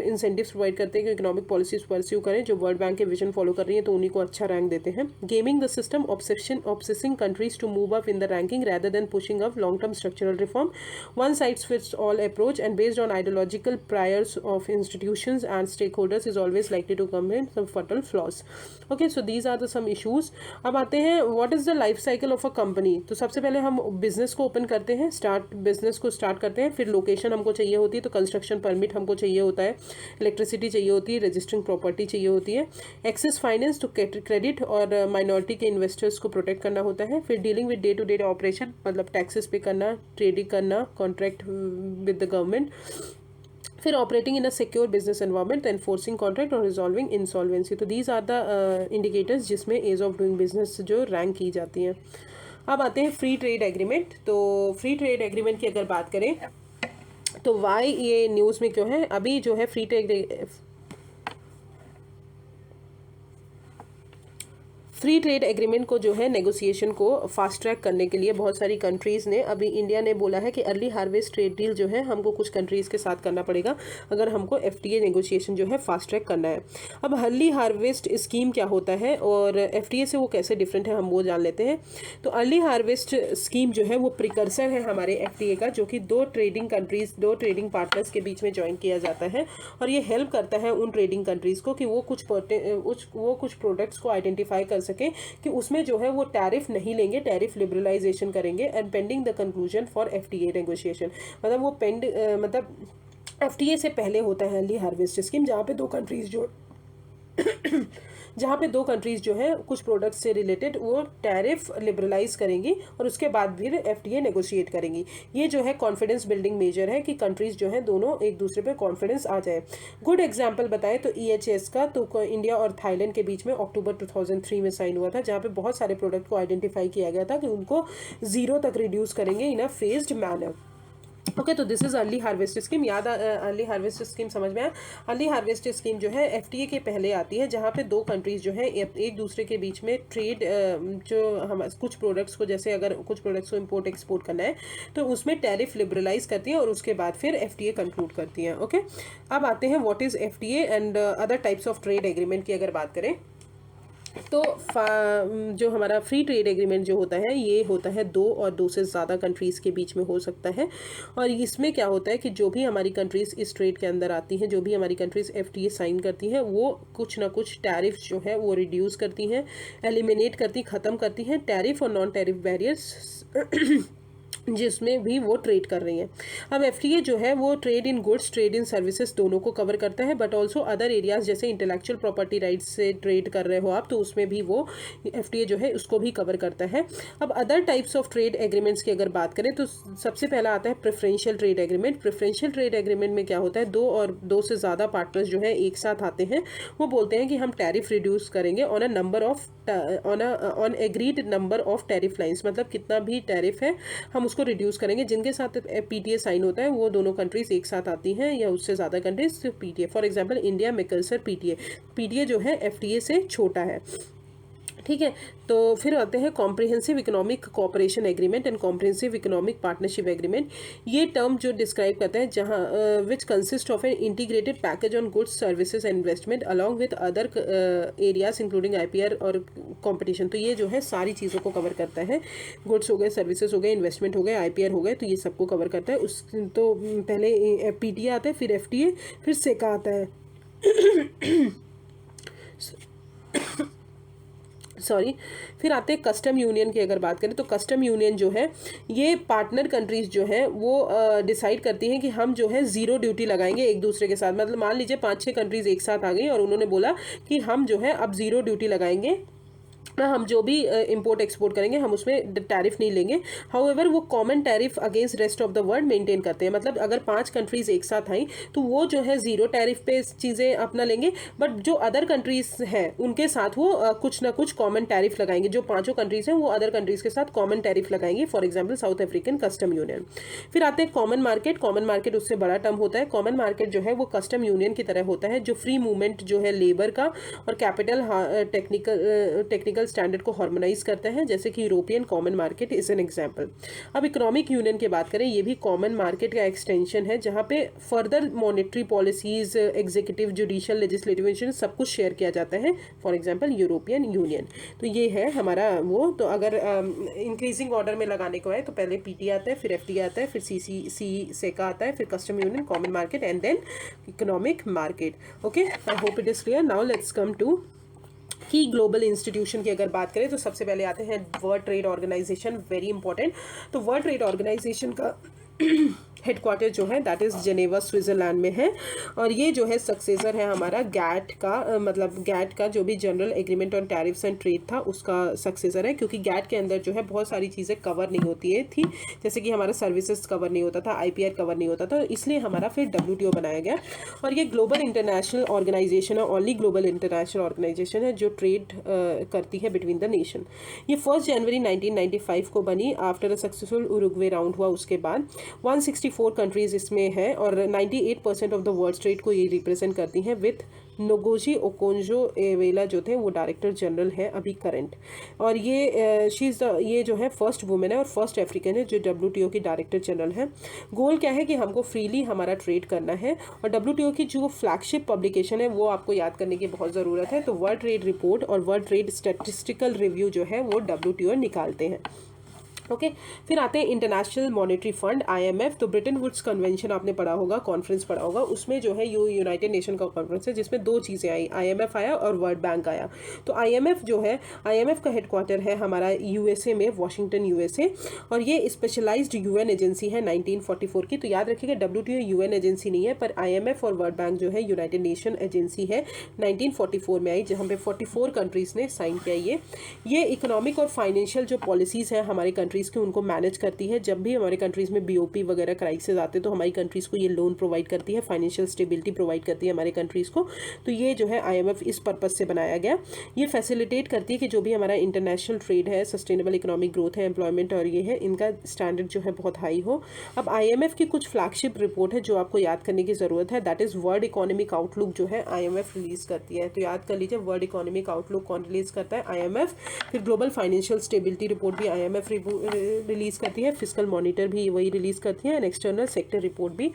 incentives प्रोवाइड करते हैं कि इकोनॉमिक पॉलिसीज परस्यू करें जो वर्ल्ड बैंक के विजन फॉलो कर रही है, तो उन्हीं को अच्छा रैंक देते हैं। Gaming the system, obsessing countries to move up in the ranking rather than pushing up long term structural reform, one size fits all approach and based on ideological priors of institutions and stakeholders is always likely to come in some fatal flaws। Okay, so these are the some issues। अब आते हैं what is the life cycle of a company. तो सबसे पहले हम बिजनेस को ओपन करते हैं, बिजनेस को स्टार्ट करते हैं, फिर लोकेशन हमको चाहिए होती है, तो कंस्ट्रक्शन परमिट हमको चाहिए होता है, इलेक्ट्रिसिटी चाहिए होती है, रजिस्टरिंग प्रॉपर्टी चाहिए होती है, एक्सेस फाइनेंस तो क्रेडिट और माइनॉरिटी के इन्वेस्टर्स को प्रोटेक्ट करना होता है, फिर dealing with day to day operation, मतलब टैक्सेस पे करना, ट्रेडिंग करना, कॉन्ट्रैक्ट विद द गवर्नमेंट, फिर operating in a secure business environment, enforcing contract और रिजॉल्विंग इंसॉल्वेंसी। तो दीज आर द इंडिकेटर्स जिसमें एज ऑफ डूइंग बिजनेस जो रैंक की जाती हैं। अब आते हैं फ्री ट्रेड एग्रीमेंट। तो फ्री ट्रेड एग्रीमेंट की अगर बात करें तो वाई ये न्यूज़ में क्यों है? अभी जो है free trade free trade agreement को जो है नेगोशिएशन को फास्ट ट्रैक करने के लिए बहुत सारी कंट्रीज़ ने, अभी इंडिया ने बोला है कि अर्ली हार्वेस्ट ट्रेड डील जो है हमको कुछ कंट्रीज़ के साथ करना पड़ेगा अगर हमको FTA नेगोशिएशन जो है फास्ट ट्रैक करना है। अब अर्ली हार्वेस्ट स्कीम क्या होता है और FTA से वो कैसे डिफरेंट है हम वो जान लेते हैं। तो अर्ली हार्वेस्ट स्कीम जो है वो प्रिकर्सर है हमारे FTA का, जो कि दो ट्रेडिंग पार्टनर्स के बीच में ज्वाइन किया जाता है और ये हेल्प करता है उन ट्रेडिंग कंट्रीज़ को कि वो कुछ प्रोडक्ट्स को आइडेंटिफाई कर सके कि उसमें जो है वो टैरिफ नहीं लेंगे, टैरिफ लिबरलाइजेशन करेंगे and pending the conclusion for FTA negotiation. मतलब वो मतलब FTA से पहले होता है अर्ली हार्वेस्ट स्कीम, जहाँ पे दो कंट्रीज़ जो है कुछ प्रोडक्ट्स से रिलेटेड वो टैरिफ लिबरलाइज करेंगी और उसके बाद फिर FTA नेगोशिएट करेंगी। ये जो है कॉन्फिडेंस बिल्डिंग मेजर है कि कंट्रीज़ जो है दोनों एक दूसरे पे कॉन्फिडेंस आ जाए। गुड एग्जांपल बताएं तो EHS का तो इंडिया और थाईलैंड के बीच में अक्टूबर 2003 में साइन हुआ था, जहाँ पे बहुत सारे प्रोडक्ट को आइडेंटिफाई किया गया था कि उनको 0 तक रिड्यूस करेंगे इन अ फेज्ड मैनर। ओके, तो this is early harvest scheme. याद अर्ली हार्वेस्ट स्कीम समझ में आया। अर्ली हार्वेस्ट स्कीम जो है FTA के पहले आती है, जहाँ पे दो कंट्रीज जो है एक दूसरे के बीच में ट्रेड जो हम कुछ प्रोडक्ट्स को, जैसे अगर कुछ प्रोडक्ट्स को इंपोर्ट एक्सपोर्ट करना है तो उसमें टैरिफ लिबरलाइज करती हैं और उसके बाद फिर FTA कंक्लूड करती हैं। ओके, अब आते हैं what is FTA and other types of trade agreement की अगर बात करें तो जो हमारा फ्री ट्रेड एग्रीमेंट जो होता है ये होता है 2 और 2 से ज़्यादा कंट्रीज़ के बीच में हो सकता है। और इसमें क्या होता है कि जो भी हमारी कंट्रीज़ इस ट्रेड के अंदर आती हैं, जो भी हमारी कंट्रीज़ FTA साइन करती हैं, वो कुछ ना कुछ टैरिफ्स जो है वो रिड्यूस करती हैं, एलिमिनेट करती, ख़त्म करती हैं टैरिफ और नॉन टैरिफ बैरियर्स जिसमें भी वो ट्रेड कर रही हैं। अब FTA जो है वो trade in goods, trade in services दोनों को कवर करता है, बट ऑल्सो अदर एरियाज जैसे इंटेलेक्चुअल प्रॉपर्टी राइट्स से ट्रेड कर रहे हो आप तो उसमें भी वो FTA जो है उसको भी कवर करता है। अब other types of trade agreements की अगर बात करें तो सबसे पहला आता है preferential trade agreement. Preferential trade agreement में क्या होता है, 2 और 2 से ज़्यादा पार्टनर्स जो है एक साथ आते हैं, वो बोलते हैं कि हम टैरिफ रिड्यूस करेंगे on agreed number of tariff lines, मतलब कितना भी टैरिफ है हम उसको रिड्यूस करेंगे। जिनके साथ PTA साइन होता है वो दोनों कंट्रीज एक साथ आती हैं या उससे ज़्यादा countries PTA। For example India, Mercosur, PTA जो है FTA से छोटा है। ठीक है, तो फिर आते हैं comprehensive economic cooperation agreement and comprehensive economic partnership agreement. ये टर्म जो डिस्क्राइब करता है जहाँ which consist of an integrated package on goods, services and investment along with other areas including IPR और कंपटीशन। तो ये जो है सारी चीज़ों को कवर करता है, गुड्स हो गए, सर्विसेज हो गए, इन्वेस्टमेंट हो गए, IPR हो गए, तो ये सबको कवर करता है। तो पहले PTA आता है, फिर FTA, फिर सेका आता है फिर आते हैं कस्टम यूनियन की अगर बात करें तो कस्टम यूनियन जो है ये पार्टनर कंट्रीज जो है वो डिसाइड करती हैं कि हम जो है 0 ड्यूटी लगाएंगे एक दूसरे के साथ। मतलब मान लीजिए 5-6 कंट्रीज एक साथ आ गई और उन्होंने बोला कि हम जो है अब 0 ड्यूटी लगाएंगे, हम जो भी इंपोर्ट एक्सपोर्ट करेंगे हम उसमें टैरिफ नहीं लेंगे। हाउएवर वो common tariff against rest of the world maintain करते हैं। मतलब अगर 5 कंट्रीज एक साथ आई तो वो जो है 0 टैरिफ पे चीज़ें अपना लेंगे, बट जो अदर कंट्रीज हैं उनके साथ वो कुछ ना कुछ कॉमन टैरिफ लगाएंगे। जो 5 कंट्रीज हैं वो अदर कंट्रीज के साथ कॉमन टैरिफ लगाएंगे, for example south African custom union. फिर आते हैं कॉमन मार्केट। कॉमन मार्केट उससे बड़ा टर्म होता है। कॉमन मार्केट जो है वो कस्टम यूनियन की तरह होता है, जो फ्री मूवमेंट जो है लेबर का और कैपिटल टेक्निकल स्टैंडर्ड को हार्मोनाइज करता है, जैसे कि European common market is an example. अब इकोनॉमिक यूनियन की बात करें, ये भी कॉमन मार्केट का एक्सटेंशन है, जहां पे further monetary policies, executive, judicial, legislative सब कुछ शेयर किया जाता है, फॉर एग्जांपल यूरोपियन यूनियन। तो ये है हमारा वो। तो अगर इंक्रीजिंग ऑर्डर में लगाने को है तो पहले PTA आता है, फिर FTA आता है, फिर सेका आता है, फिर custom union, common market and then economic market. Okay, I hope it is clear. Now let's come to की ग्लोबल इंस्टीट्यूशन की अगर बात करें तो सबसे पहले आते हैं world trade organization, very important. तो वर्ल्ड ट्रेड ऑर्गेनाइजेशन का हेडक्वार्टर जो है दैट इज़ जेनेवा, स्विट्ज़रलैंड में है, और ये जो है सक्सेसर है हमारा गैट का। मतलब गैट का जो भी general agreement on tariffs and trade था उसका सक्सेसर है, क्योंकि गैट के अंदर जो है बहुत सारी चीज़ें कवर नहीं होती है थी, जैसे कि हमारा सर्विसेज कवर नहीं होता था, IPR कवर नहीं होता था, इसलिए हमारा फिर WTO बनाया गया। और ये ग्लोबल इंटरनेशनल ऑर्गेनाइजेशन है, ओनली ग्लोबल इंटरनेशनल ऑर्गेनाइजेशन है जो ट्रेड करती है बिटवीन द नेशन। ये 1 जनवरी 1995 को बनी, after a successful Uruguay round हुआ उसके बाद। 164 कंट्रीज इसमें है और 98% ऑफ द वर्ल्ड ट्रेड को ये रिप्रेजेंट करती हैं विथ नोगोजी ओकोंजो-इवेला जो थे वो डायरेक्टर जनरल हैं अभी करंट। और ये जो है फर्स्ट वुमेन है और फर्स्ट अफ्रीकन है जो WTO की डायरेक्टर जनरल है। गोल क्या है कि हमको फ्रीली हमारा ट्रेड करना है। और WTO की जो फ्लैगशिप पब्लिकेशन है वो आपको याद करने की बहुत ज़रूरत है। तो वर्ल्ड ट्रेड रिपोर्ट और वर्ल्ड ट्रेड स्टैटिस्टिकल रिव्यू जो है वो WTO निकालते हैं। ओके फिर आते हैं इंटरनेशनल मॉनेटरी फंड IMF। तो ब्रिटेन वुड्स कन्वेंशन आपने पढ़ा होगा, कॉन्फ्रेंस पढ़ा होगा, उसमें जो है यूनाइटेड नेशन का कॉन्फ्रेंस है जिसमें दो चीज़ें आई, IMF आया और वर्ल्ड बैंक आया। तो IMF जो है, IMF का हेडक्वार्टर है हमारा USA में, वॉशिंगटन USA, और ये स्पेशलाइज्ड UN एजेंसी है 1944 की। तो याद रखिएगा WTO UN एजेंसी नहीं है, पर IMF और वर्ल्ड बैंक जो है यूनाइटेड नेशन एजेंसी है, 1944 में आई, जहाँ पे 44 कंट्रीज़ ने साइन किया। ये इकोनॉमिक और फाइनेंशियल जो पॉलिसीज़ हैं हमारी कंट्रीज़ की उनको मैनेज करती है। जब भी हमारे कंट्रीज़ में BOP वगैरह क्राइसिस आते हैं तो हमारी कंट्रीज़ को ये लोन प्रोवाइड करती है, फाइनेंशियल स्टेबिलिटी प्रोवाइड करती है हमारे कंट्रीज़ को। तो ये जो है IMF इस पर्पज़ से बनाया गया। ये फैसिलिटेट करती है कि जो भी हमारा इंटरनेशनल ट्रेड है, सस्टेनेबल इकोनॉमिक ग्रोथ है, एम्प्लॉयमेंट और ये है, इनका स्टैंडर्ड जो है बहुत हाई हो। अब IMF की कुछ फ्लैगशिप रिपोर्ट है जो आपको याद करने की ज़रूरत है, that is world economic outlook जो है IMF रिलीज़ करती है। तो याद कर लीजिए, वर्ल्ड इकोनॉमिक आउटलुक कौन रिलीज़ करता है? IMF। फिर ग्लोबल फाइनेंशियल स्टेबिलिटी रिपोर्ट भी IMF रिलीज़ करती है, फिस्कल मॉनिटर भी वही रिलीज़ करती है, एंड एक्सटर्नल सेक्टर रिपोर्ट भी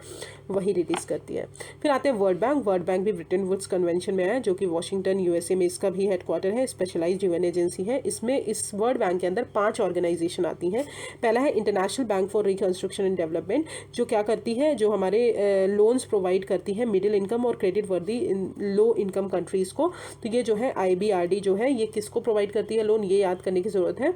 वही रिलीज़ करती है। फिर आते हैं वर्ल्ड बैंक। वर्ल्ड बैंक भी ब्रिटेन वुड्स कन्वेंशन में है जो कि वॉशिंगटन USA में इसका भी हेडक्वार्टर है, स्पेशलाइज्ड UN एजेंसी है। इसमें इस वर्ल्ड बैंक के अंदर 5 ऑर्गेनाइजेशन आती हैं। पहला है international bank for reconstruction and development, जो क्या करती है, जो हमारे लोन्स प्रोवाइड करती है मिडिल इनकम और क्रेडिट वर्दी लो इनकम कंट्रीज़ को। तो ये जो है IBRD जो है, ये किसको प्रोवाइड करती है लोन, ये याद करने की ज़रूरत है,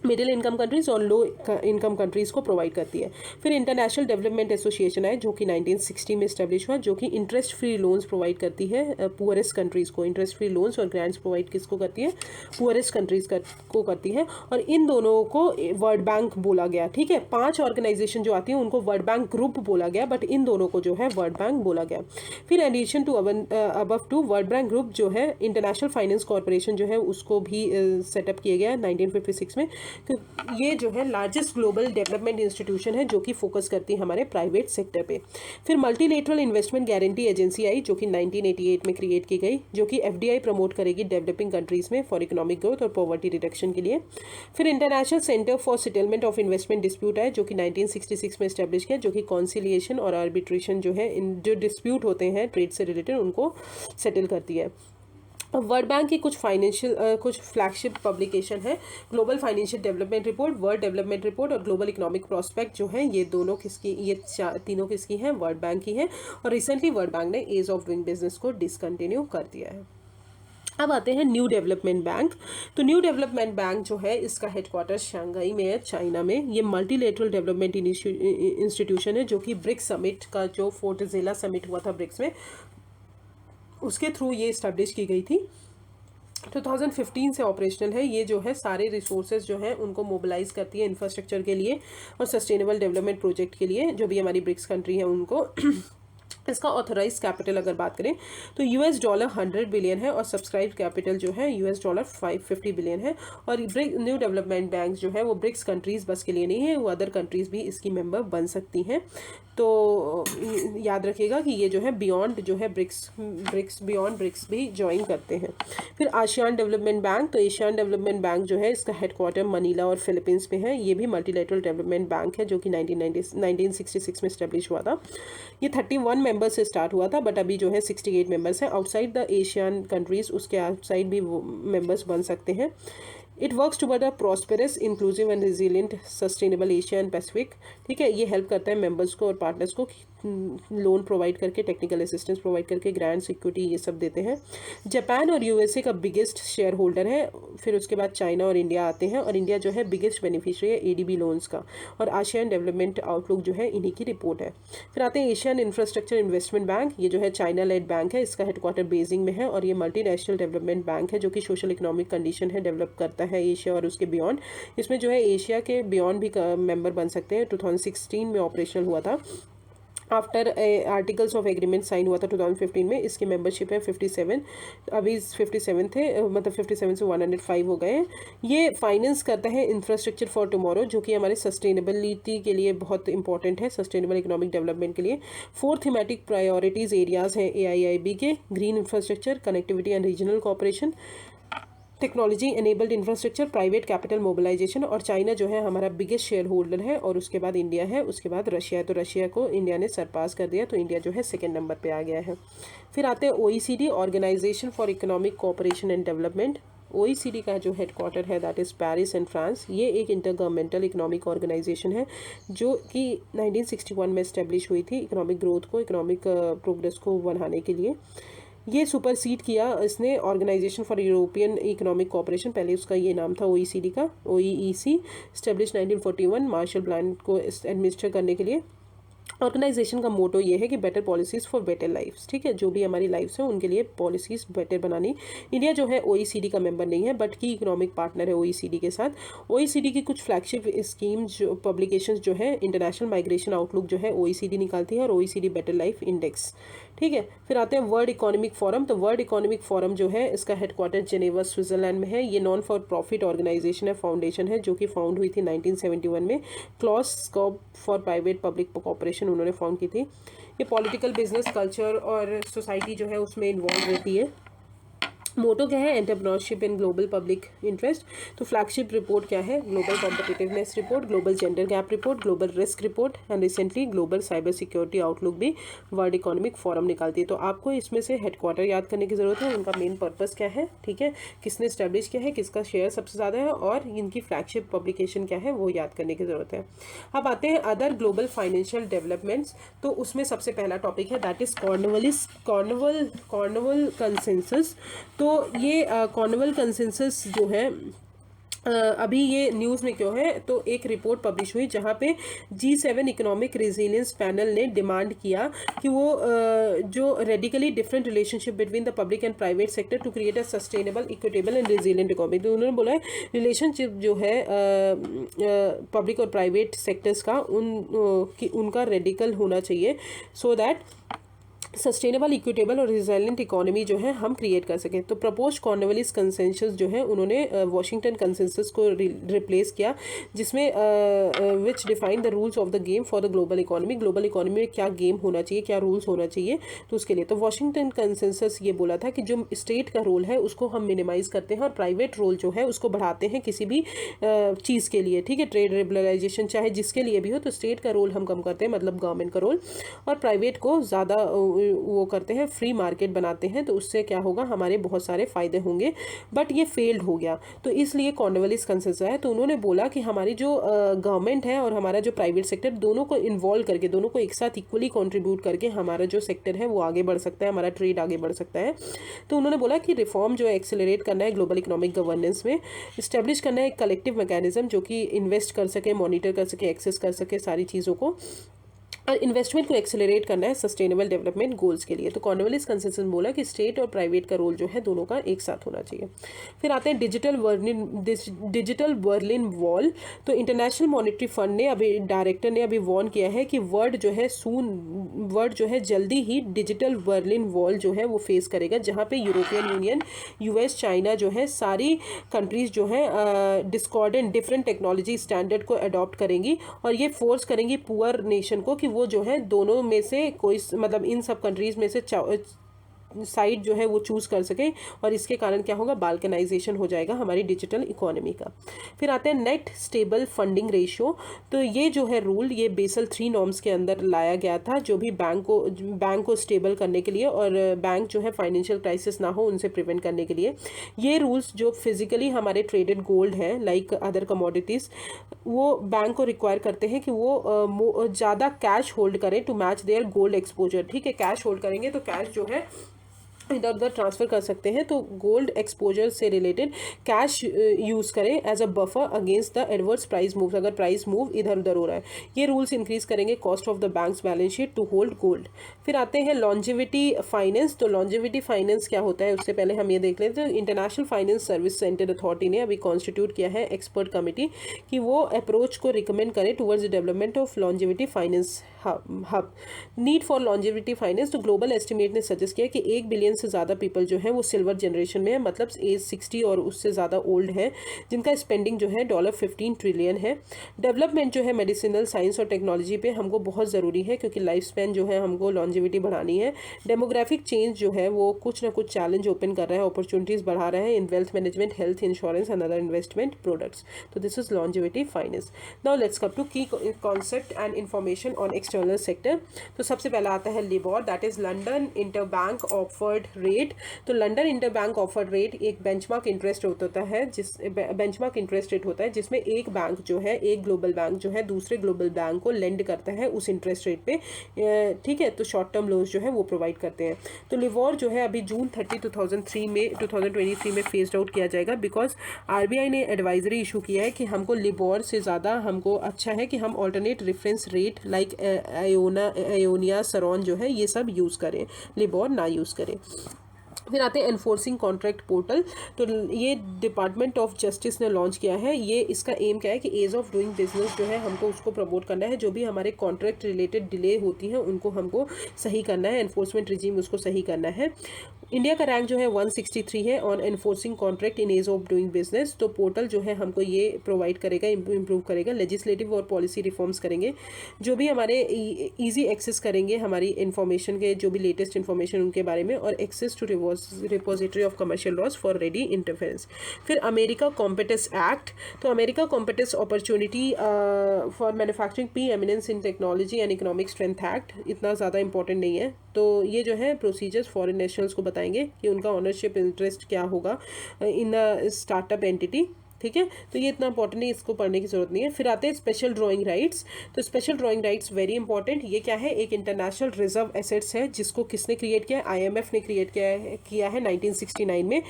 मिडिल इनकम कंट्रीज़ और लो इनकम कंट्रीज़ को प्रोवाइड करती है। फिर इंटरनेशनल डेवलपमेंट एसोसिएशन है जो कि 1960 में इस्टेब्लिश हुआ, जो कि इंटरेस्ट फ्री लोन्स प्रोवाइड करती है पुअरेस्ट कंट्रीज़ को। इंटरेस्ट फ्री लोन्स और ग्रांट्स प्रोवाइड किसको करती है? पुअरेस्ट कंट्रीज़ को करती है। और इन दोनों को वर्ल्ड बैंक बोला गया, ठीक है। 5 ऑर्गेनाइजेशन जो आती हैं उनको वर्ल्ड बैंक ग्रुप बोला गया, बट इन दोनों को जो है वर्ल्ड बैंक बोला गया। फिर addition to above to world bank group जो है इंटरनेशनल फाइनेंस कॉर्पोरेशन जो है उसको भी सेटअप किया गया 1956 में। ये जो है लार्जेस्ट ग्लोबल डेवलपमेंट इंस्टीट्यूशन है जो कि फोकस करती है हमारे प्राइवेट सेक्टर पे। फिर मल्टीलेटरल इन्वेस्टमेंट गारंटी एजेंसी आई जो कि 1988 में क्रिएट की गई, जो कि FDI प्रमोट करेगी डेवलपिंग कंट्रीज़ में फॉर इकोनॉमिक ग्रोथ और पॉवर्टी रिडक्शन के लिए। फिर international centre for settlement of investment dispute है जो कि 1966 में इस्टेब्लिश किया, जो कि कॉन्सिलिएशन और आर्बिट्रेशन जो है जो डिस्प्यूट होते हैं ट्रेड से रिलेटेड उनको सेटल करती है। वर्ल्ड बैंक की कुछ फ्लैगशिप पब्लिकेशन है, global financial development report, world development report और ग्लोबल इकोनॉमिक प्रोस्पेक्ट जो है, ये दोनों किसकी, ये तीनों किसकी हैं? वर्ल्ड बैंक की हैं। और रिसेंटली वर्ल्ड बैंक ने ईज ऑफ डूइंग बिजनेस को डिसकंटिन्यू कर दिया है। अब आते हैं न्यू डेवलपमेंट बैंक। तो न्यू डेवलपमेंट बैंक जो है इसका हेडक्वार्टर शंघाई में है, चाइना में। ये मल्टीलेटरल डेवलपमेंट इंस्टीट्यूशन है जो कि ब्रिक्स समिट का जो 4th ज़िला समिट हुआ था ब्रिक्स में, उसके थ्रू ये इस्टेब्लिश की गई थी। 2015 से ऑपरेशनल है। ये जो है सारे रिसोर्सेज जो हैं उनको मोबिलाइज करती है इंफ्रास्ट्रक्चर के लिए और सस्टेनेबल डेवलपमेंट प्रोजेक्ट के लिए, जो भी हमारी ब्रिक्स कंट्री है उनको। इसका ऑथराइज कैपिटल अगर बात करें तो $100 बिलियन है और सब्सक्राइब कैपिटल जो है $550 बिलियन है। और न्यू डेवलपमेंट बैंक जो है वो ब्रिक्स कंट्रीज़ बस के लिए नहीं है, वो अदर कंट्रीज़ भी इसकी मेंबर बन सकती हैं। तो याद रखिएगा कि ये जो है बियॉन्ड जो है ब्रिक्स बियॉन्ड ब्रिक्स भी ज्वाइन करते हैं। फिर आसियान डेवलपमेंट बैंक, तो एशियान डेवलपमेंट बैंक जो है इसका हेडक्वार्टर मनीला और फिलीपींस में है। ये भी मल्टीलेटरल डेवलपमेंट बैंक है जो कि 1966 में इस्टेब्लिश हुआ था। ये 31 मेंबर्स से स्टार्ट हुआ था, बट अभी जो है 68 मेंबर्स हैं। आउटसाइड द एशियन कंट्रीज़, उसके आउटसाइड भी वो मेंबर्स बन सकते हैं। It works toward a prosperous inclusive and resilient sustainable Asia and Pacific, ठीक है। ये हेल्प करता है मेंबर्स को और पार्टनर्स को लोन प्रोवाइड करके, टेक्निकल असिस्टेंस प्रोवाइड करके, ग्रांट सिक्योरिटी ये सब देते हैं। जापान और USA का बिगेस्ट शेयर होल्डर है। फिर उसके बाद चाइना और इंडिया आते हैं, और इंडिया जो है बिगेस्ट बेनिफिशियरी है ADB लोन्स का। और आसियान डेवलपमेंट आउटलुक जो है इन्हीं की रिपोर्ट है। फिर आते हैं एशियन इंफ्रास्ट्रक्चर इन्वेस्टमेंट बैंक। ये जो है चाइना लेड बैंक है, इसका हेडक्वार्टर बीजिंग में है, और ये मल्टीनेशनल डेवलपमेंट बैंक है जो कि सोशल इकोनॉमिक कंडीशन है डेवलप करता है एशिया और उसके बियॉन्ड। इसमें जो है एशिया के बियॉन्ड भी मेंबर बन सकते हैं। 2016 में ऑपरेशनल हुआ था। After articles of agreement sign हुआ था 2015 में। इसकी मेंबरशिप है 57, अभी 57 थे, मतलब 57 से 105 हो गए हैं। ये फाइनेंस करता है इंफ्रास्ट्रक्चर फॉर टुमारो, जो कि हमारे सस्टेनेबिलिटी के लिए बहुत इंपॉर्टेंट है, सस्टेनेबल इकोनॉमिक डेवलपमेंट के लिए। 4 थीमेटिक प्रायोरिटीज़ एरियाज़ हैं AIIB के: green infrastructure, connectivity and regional cooperation, technology enabled infrastructure, private capital mobilization. और चाइना जो है हमारा बिगेस्ट शेयर होल्डर है, और उसके बाद इंडिया है, उसके बाद रशिया है। तो रशिया को इंडिया ने सरपास कर दिया, तो इंडिया जो है सेकेंड नंबर पे आ गया है। फिर आते हैं OECD, organization for economic cooperation and development. OECD का जो हेडक्वार्टर है that is Paris and France. ये एक इंटर गवर्नमेंटल इकोनॉमिक ऑर्गेनाइजेशन है जो कि 1961 में इस्टेब्लिश हुई थी इकोनॉमिक ग्रोथ को, इकोनॉमिक प्रोग्रेस को बढ़ाने के लिए। ये सुपरसीड किया इसने organization for European economic cooperation, पहले उसका ये नाम था OECD का, OEEC, स्टेब्लिश 1941 मार्शल प्लान को एडमिनिस्टर करने के लिए। ऑर्गेनाइजेशन का मोटो ये है कि better policies for better lifes, ठीक है, जो भी हमारी लाइफ्स हैं उनके लिए पॉलिसीज़ बेटर बनानी। इंडिया जो है OECD का मेंबर नहीं है, बट की इकोनॉमिक पार्टनर है OECD के साथ। OECD की कुछ फ्लैगशिप स्कीम्स जो पब्लिकेशंस जो है, इंटरनेशनल माइग्रेशन आउटलुक जो है OECD निकालती है, और OECD बेटर लाइफ इंडेक्स, ठीक है। फिर आते हैं वर्ल्ड इकोनॉमिक फोरम। तो वर्ल्ड इकोनॉमिक फोरम जो है इसका हेडक्वार्टर जेनेवा स्विट्जरलैंड में है। ये नॉन फॉर प्रॉफिट ऑर्गेनाइजेशन है, फाउंडेशन है, जो कि फाउंड हुई थी 1971 में। Klaus Schwab for private public cooperation उन्होंने फाउंड की थी। ये पॉलिटिकल, बिजनेस, कल्चर और सोसाइटी जो है उसमें इन्वॉल्व रहती है। मोटो क्या है? Entrepreneurship in global public interest. तो फ्लैगशिप रिपोर्ट क्या है? Global competitiveness report, global gender gap report, global risk report, and recently global cyber security outlook भी वर्ल्ड इकोनॉमिक फोरम निकालती है। तो आपको इसमें से हेडक्वार्टर याद करने की ज़रूरत है, उनका मेन पर्पस क्या है, ठीक है, किसने स्टैब्लिश किया है, किसका शेयर सबसे ज़्यादा है, और इनकी फ्लैगशिप पब्लिकेशन क्या है, वो याद करने की ज़रूरत है। अब आते हैं अदर ग्लोबल फाइनेंशियल डेवलपमेंट्स। तो उसमें सबसे पहला टॉपिक है दैट इज़ कॉर्नवल कंसेंसस। तो ये कॉर्नवल कंसेंसस जो है अभी ये न्यूज़ में क्यों है, तो एक रिपोर्ट पब्लिश हुई जहाँ पे G7 इकोनॉमिक रेजिलियंस पैनल ने डिमांड किया कि वो जो radically different relationship between the public and private sector to create a sustainable, equitable and resilient economy. तो उन्होंने बोला है रिलेशनशिप जो है पब्लिक और प्राइवेट सेक्टर्स का उनका रेडिकल होना चाहिए, सो दैट सस्टेनेबल, इक्विटेबल और रिजिलेंट इकोनॉमी जो है हम क्रिएट कर सकें। तो प्रपोज कॉर्नवालिस कंसेंसस जो है उन्होंने वॉशिंगटन कंसेंसस को रिप्लेस किया, जिसमें विच define the rules of the game for the global economy. Global economy में क्या गेम होना चाहिए, क्या रूल्स होना चाहिए, तो उसके लिए तो वॉशिंगटन कंसेंसस ये बोला था कि जो स्टेट का रोल है उसको हम मिनिमाइज करते हैं और प्राइवेट रोल जो है उसको बढ़ाते हैं किसी भी चीज़ के लिए, ठीक है, ट्रेड लिबरलाइजेशन चाहे जिसके लिए भी हो। तो स्टेट का रोल हम कम करते हैं, मतलब गवर्नमेंट का रोल, और प्राइवेट को ज़्यादा वो करते हैं, फ्री मार्केट बनाते हैं। तो उससे क्या होगा, हमारे बहुत सारे फ़ायदे होंगे, बट ये फेल्ड हो गया। तो इसलिए कॉर्नवालिस कंसेंसस है। तो उन्होंने बोला कि हमारी जो गवर्नमेंट है और हमारा जो प्राइवेट सेक्टर, दोनों को इन्वॉल्व करके, दोनों को एक साथ इक्वली कंट्रीब्यूट करके हमारा जो सेक्टर है वो आगे बढ़ सकता है, हमारा ट्रेड आगे बढ़ सकता है। तो उन्होंने बोला कि रिफॉर्म जो है एक्सेलरेट करना है ग्लोबल इकोनॉमिक गवर्नेंस में, इस्टेब्लिश करना है एक कलेक्टिव मैकेनिज्म जो कि इन्वेस्ट कर सके, मॉनिटर कर सके, एक्सेस कर सके सारी चीज़ों को, और इन्वेस्टमेंट को एक्सेलरेट करना है सस्टेनेबल डेवलपमेंट गोल्स के लिए। तो कॉर्नवालिस कंसेंसस बोला कि स्टेट और प्राइवेट का रोल जो है दोनों का एक साथ होना चाहिए। फिर आते हैं डिजिटल बर्लिन वॉल। तो इंटरनेशनल मॉनेटरी फंड ने अभी, डायरेक्टर ने अभी वार्न किया है कि वर्ल्ड जो है जल्दी ही डिजिटल बर्लिन वॉल जो है वो फेस करेगा, जहाँ पे यूरोपियन यूनियन, US, चाइना जो है, सारी कंट्रीज जो है डिस्कॉर्डेंट डिफरेंट टेक्नोलॉजी स्टैंडर्ड को अडॉप्ट करेंगी, और ये फोर्स करेंगी पुअर नेशन को कि वो जो है दोनों में से कोई, मतलब इन सब कंट्रीज़ में से साइड जो है वो चूज़ कर सके, और इसके कारण क्या होगा, बाल्कनाइजेशन हो जाएगा हमारी डिजिटल इकोनॉमी का। फिर आते हैं नेट स्टेबल फंडिंग रेशियो। तो ये जो है रूल, ये बेसल 3 नॉर्म्स के अंदर लाया गया था, जो भी बैंक को स्टेबल करने के लिए और बैंक जो है फाइनेंशियल क्राइसिस ना हो उनसे प्रिवेंट करने के लिए। ये रूल्स जो फिजिकली हमारे ट्रेडेड गोल्ड है लाइक अदर कमोडिटीज़, वो बैंक को रिक्वायर करते हैं कि वो ज़्यादा कैश होल्ड करें to match their gold exposure, ठीक है, कैश होल्ड करेंगे तो कैश जो है इधर उधर ट्रांसफ़र कर सकते हैं। तो गोल्ड एक्सपोजर से रिलेटेड कैश यूज़ करें as a buffer against the adverse price move, अगर प्राइस मूव इधर उधर हो रहा है। ये रूल्स इंक्रीज करेंगे cost of the banks balance sheet to hold gold. फिर आते हैं लॉन्जिविटी फाइनेंस। तो लॉन्जिविटी फाइनेंस क्या होता है, उससे पहले हम ये देख लेते हैं। तो international finance service centre authority ने अभी कॉन्स्टिट्यूट किया है एक्सपर्ट कमेटी कि वो अप्रोच को रिकमेंड करें towards the development of longevity finance hub. Need for longevity finance, तो ग्लोबल एस्टिमेट ने सजेस्ट किया कि 1 बिलियन से ज़्यादा पीपल जो है वो सिल्वर जनरेशन में है, मतलब एज 60 और उससे ज़्यादा ओल्ड है, जिनका स्पेंडिंग जो है $15 ट्रिलियन है। डेवलपमेंट जो है मेडिसिनल साइंस और टेक्नोलॉजी पे हमको बहुत ज़रूरी है, क्योंकि लाइफ स्पैन जो है हमको लॉन्जेविटी बढ़ानी है। डेमोग्राफिक चेंज जो है वो कुछ ना कुछ चैलेंज ओपन कर रहा है, अपॉर्चुनिटीज़ बढ़ा रहा है in wealth management, health insurance and other investment products. तो this is longevity finance. Now let's come to key concept and information on external sector. तो सबसे पहला आता है LIBOR, that is London interbank offered rate. तो लंडन इंटरबैंक ऑफर्ड रेट एक बेंचमार्क इंटरेस्ट होता है, बेंचमार्क इंटरेस्ट रेट होता है जिसमें एक बैंक जो है, एक ग्लोबल बैंक जो है दूसरे ग्लोबल बैंक को लेंड करता है उस इंटरेस्ट रेट पे, ठीक है। तो शॉर्ट टर्म लोन्स जो है वो प्रोवाइड करते हैं। तो लिबोर जो है अभी जून 30, 2023 में फेस्ड आउट किया जाएगा, बिकॉज आरबीआई ने एडवाइजरी इशू किया है कि हमको लिबोर से ज़्यादा हमको अच्छा है कि हम alternate reference rate like EONIA, SARON जो है ये सब यूज़ करें, लिबोर ना यूज़ करें। फिर आते हैं एनफोर्सिंग कॉन्ट्रैक्ट पोर्टल। तो ये डिपार्टमेंट ऑफ जस्टिस ने लॉन्च किया है। ये इसका एम क्या है कि एज ऑफ डूइंग बिजनेस जो है हमको उसको प्रमोट करना है, जो भी हमारे कॉन्ट्रैक्ट रिलेटेड डिले होती है उनको हमको सही करना है, एनफोर्समेंट रिजीम उसको सही करना है। इंडिया का रैंक जो है 163 है on enforcing contract in ease of doing business. तो पोर्टल जो है हमको ये प्रोवाइड करेगा, इम्प्रूव करेगा, लेजिस्लेटिव और पॉलिसी रिफॉर्म्स करेंगे, जो भी हमारे ईजी एक्सेस करेंगे हमारी इन्फॉर्मेशन के, जो भी लेटेस्ट इन्फॉर्मेशन उनके बारे में, और access to repository of commercial laws for ready interference. फिर अमेरिका कॉम्पिटिस एक्ट। तो America COMPETES opportunity for manufacturing preeminence in technology and economic strength act इतना ज़्यादा इंपॉर्टेंट नहीं है। तो ये जो है प्रोसीजर्स फॉरेन नेशनल्स को बताएंगे कि उनका ऑनरशिप इंटरेस्ट क्या होगा इन स्टार्टअप एंटिटी, ठीक है। तो ये इतना इंपॉर्टेंट नहीं, इसको पढ़ने की जरूरत नहीं है। फिर आते हैं स्पेशल ड्राइंग राइट्स। तो special drawing rights very important. ये क्या है, एक इंटरनेशनल रिजर्व एसेट्स है जिसको किसने क्रिएट किया है, आईएमएफ ने क्रिएट किया है 1969 में,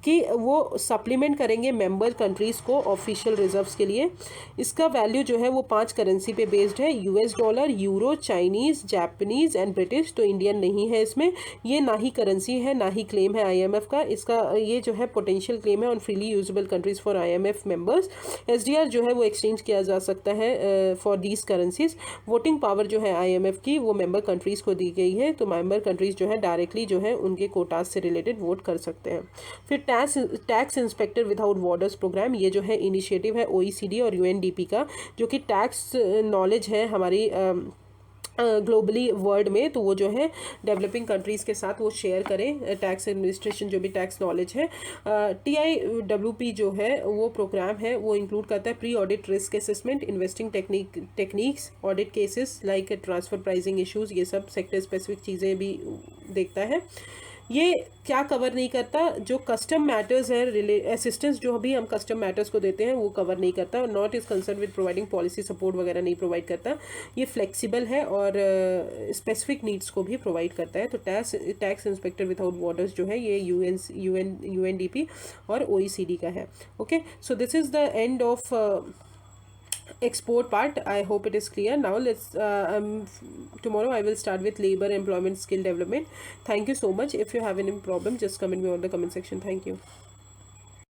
कि वो सप्लीमेंट करेंगे मेंबर कंट्रीज़ को ऑफिशियल रिजर्व्स के लिए। इसका वैल्यू जो है वो 5 करेंसी पे बेस्ड है, US dollar, euro, Chinese, Japanese and British. तो इंडियन नहीं है इसमें, ये ना ही करेंसी है ना ही क्लेम है आईएमएफ का। इसका ये जो है पोटेंशियल क्लेम है on freely usable countries for IMF members. SDR जो है वो एक्सचेंज किया जा सकता है for these currencies. Voting power जो है आईएमएफ की वो मेंबर कंट्रीज़ को दी गई है, तो मेंबर कंट्रीज़ जो है डायरेक्टली जो है उनके कोटास से रिलेटेड वोट कर सकते हैं। फिर tax inspector without borders program, ये जो है इनिशिएटिव है ओईसीडी और यूएनडीपी का, जो कि टैक्स नॉलेज है हमारी ग्लोबली वर्ल्ड में, तो वो जो है डेवलपिंग कंट्रीज़ के साथ वो शेयर करें टैक्स एडमिनिस्ट्रेशन, जो भी टैक्स नॉलेज है। TIWP जो है वो प्रोग्राम है, वो इंक्लूड करता है pre audit risk assessment, investing techniques, audit cases like transfer pricing issues, ये सब सेक्टर स्पेसिफिक चीज़ें भी देखता है। ये क्या कवर नहीं करता, जो कस्टम मैटर्स है, असिस्टेंस जो अभी हम कस्टम मैटर्स को देते हैं वो कवर नहीं करता, और not is concern with providing policy support वगैरह नहीं प्रोवाइड करता। ये फ्लेक्सिबल है और स्पेसिफिक नीड्स को भी प्रोवाइड करता है। तो टैक्स इंस्पेक्टर विदाउट बॉर्डर्स जो है ये UNDP और OECD का है। Okay, so this is the end of export part. I hope it is clear. Now let's tomorrow I will start with labor, employment, skill development. Thank you so much. If you have any problem, just comment me on the comment section. Thank you.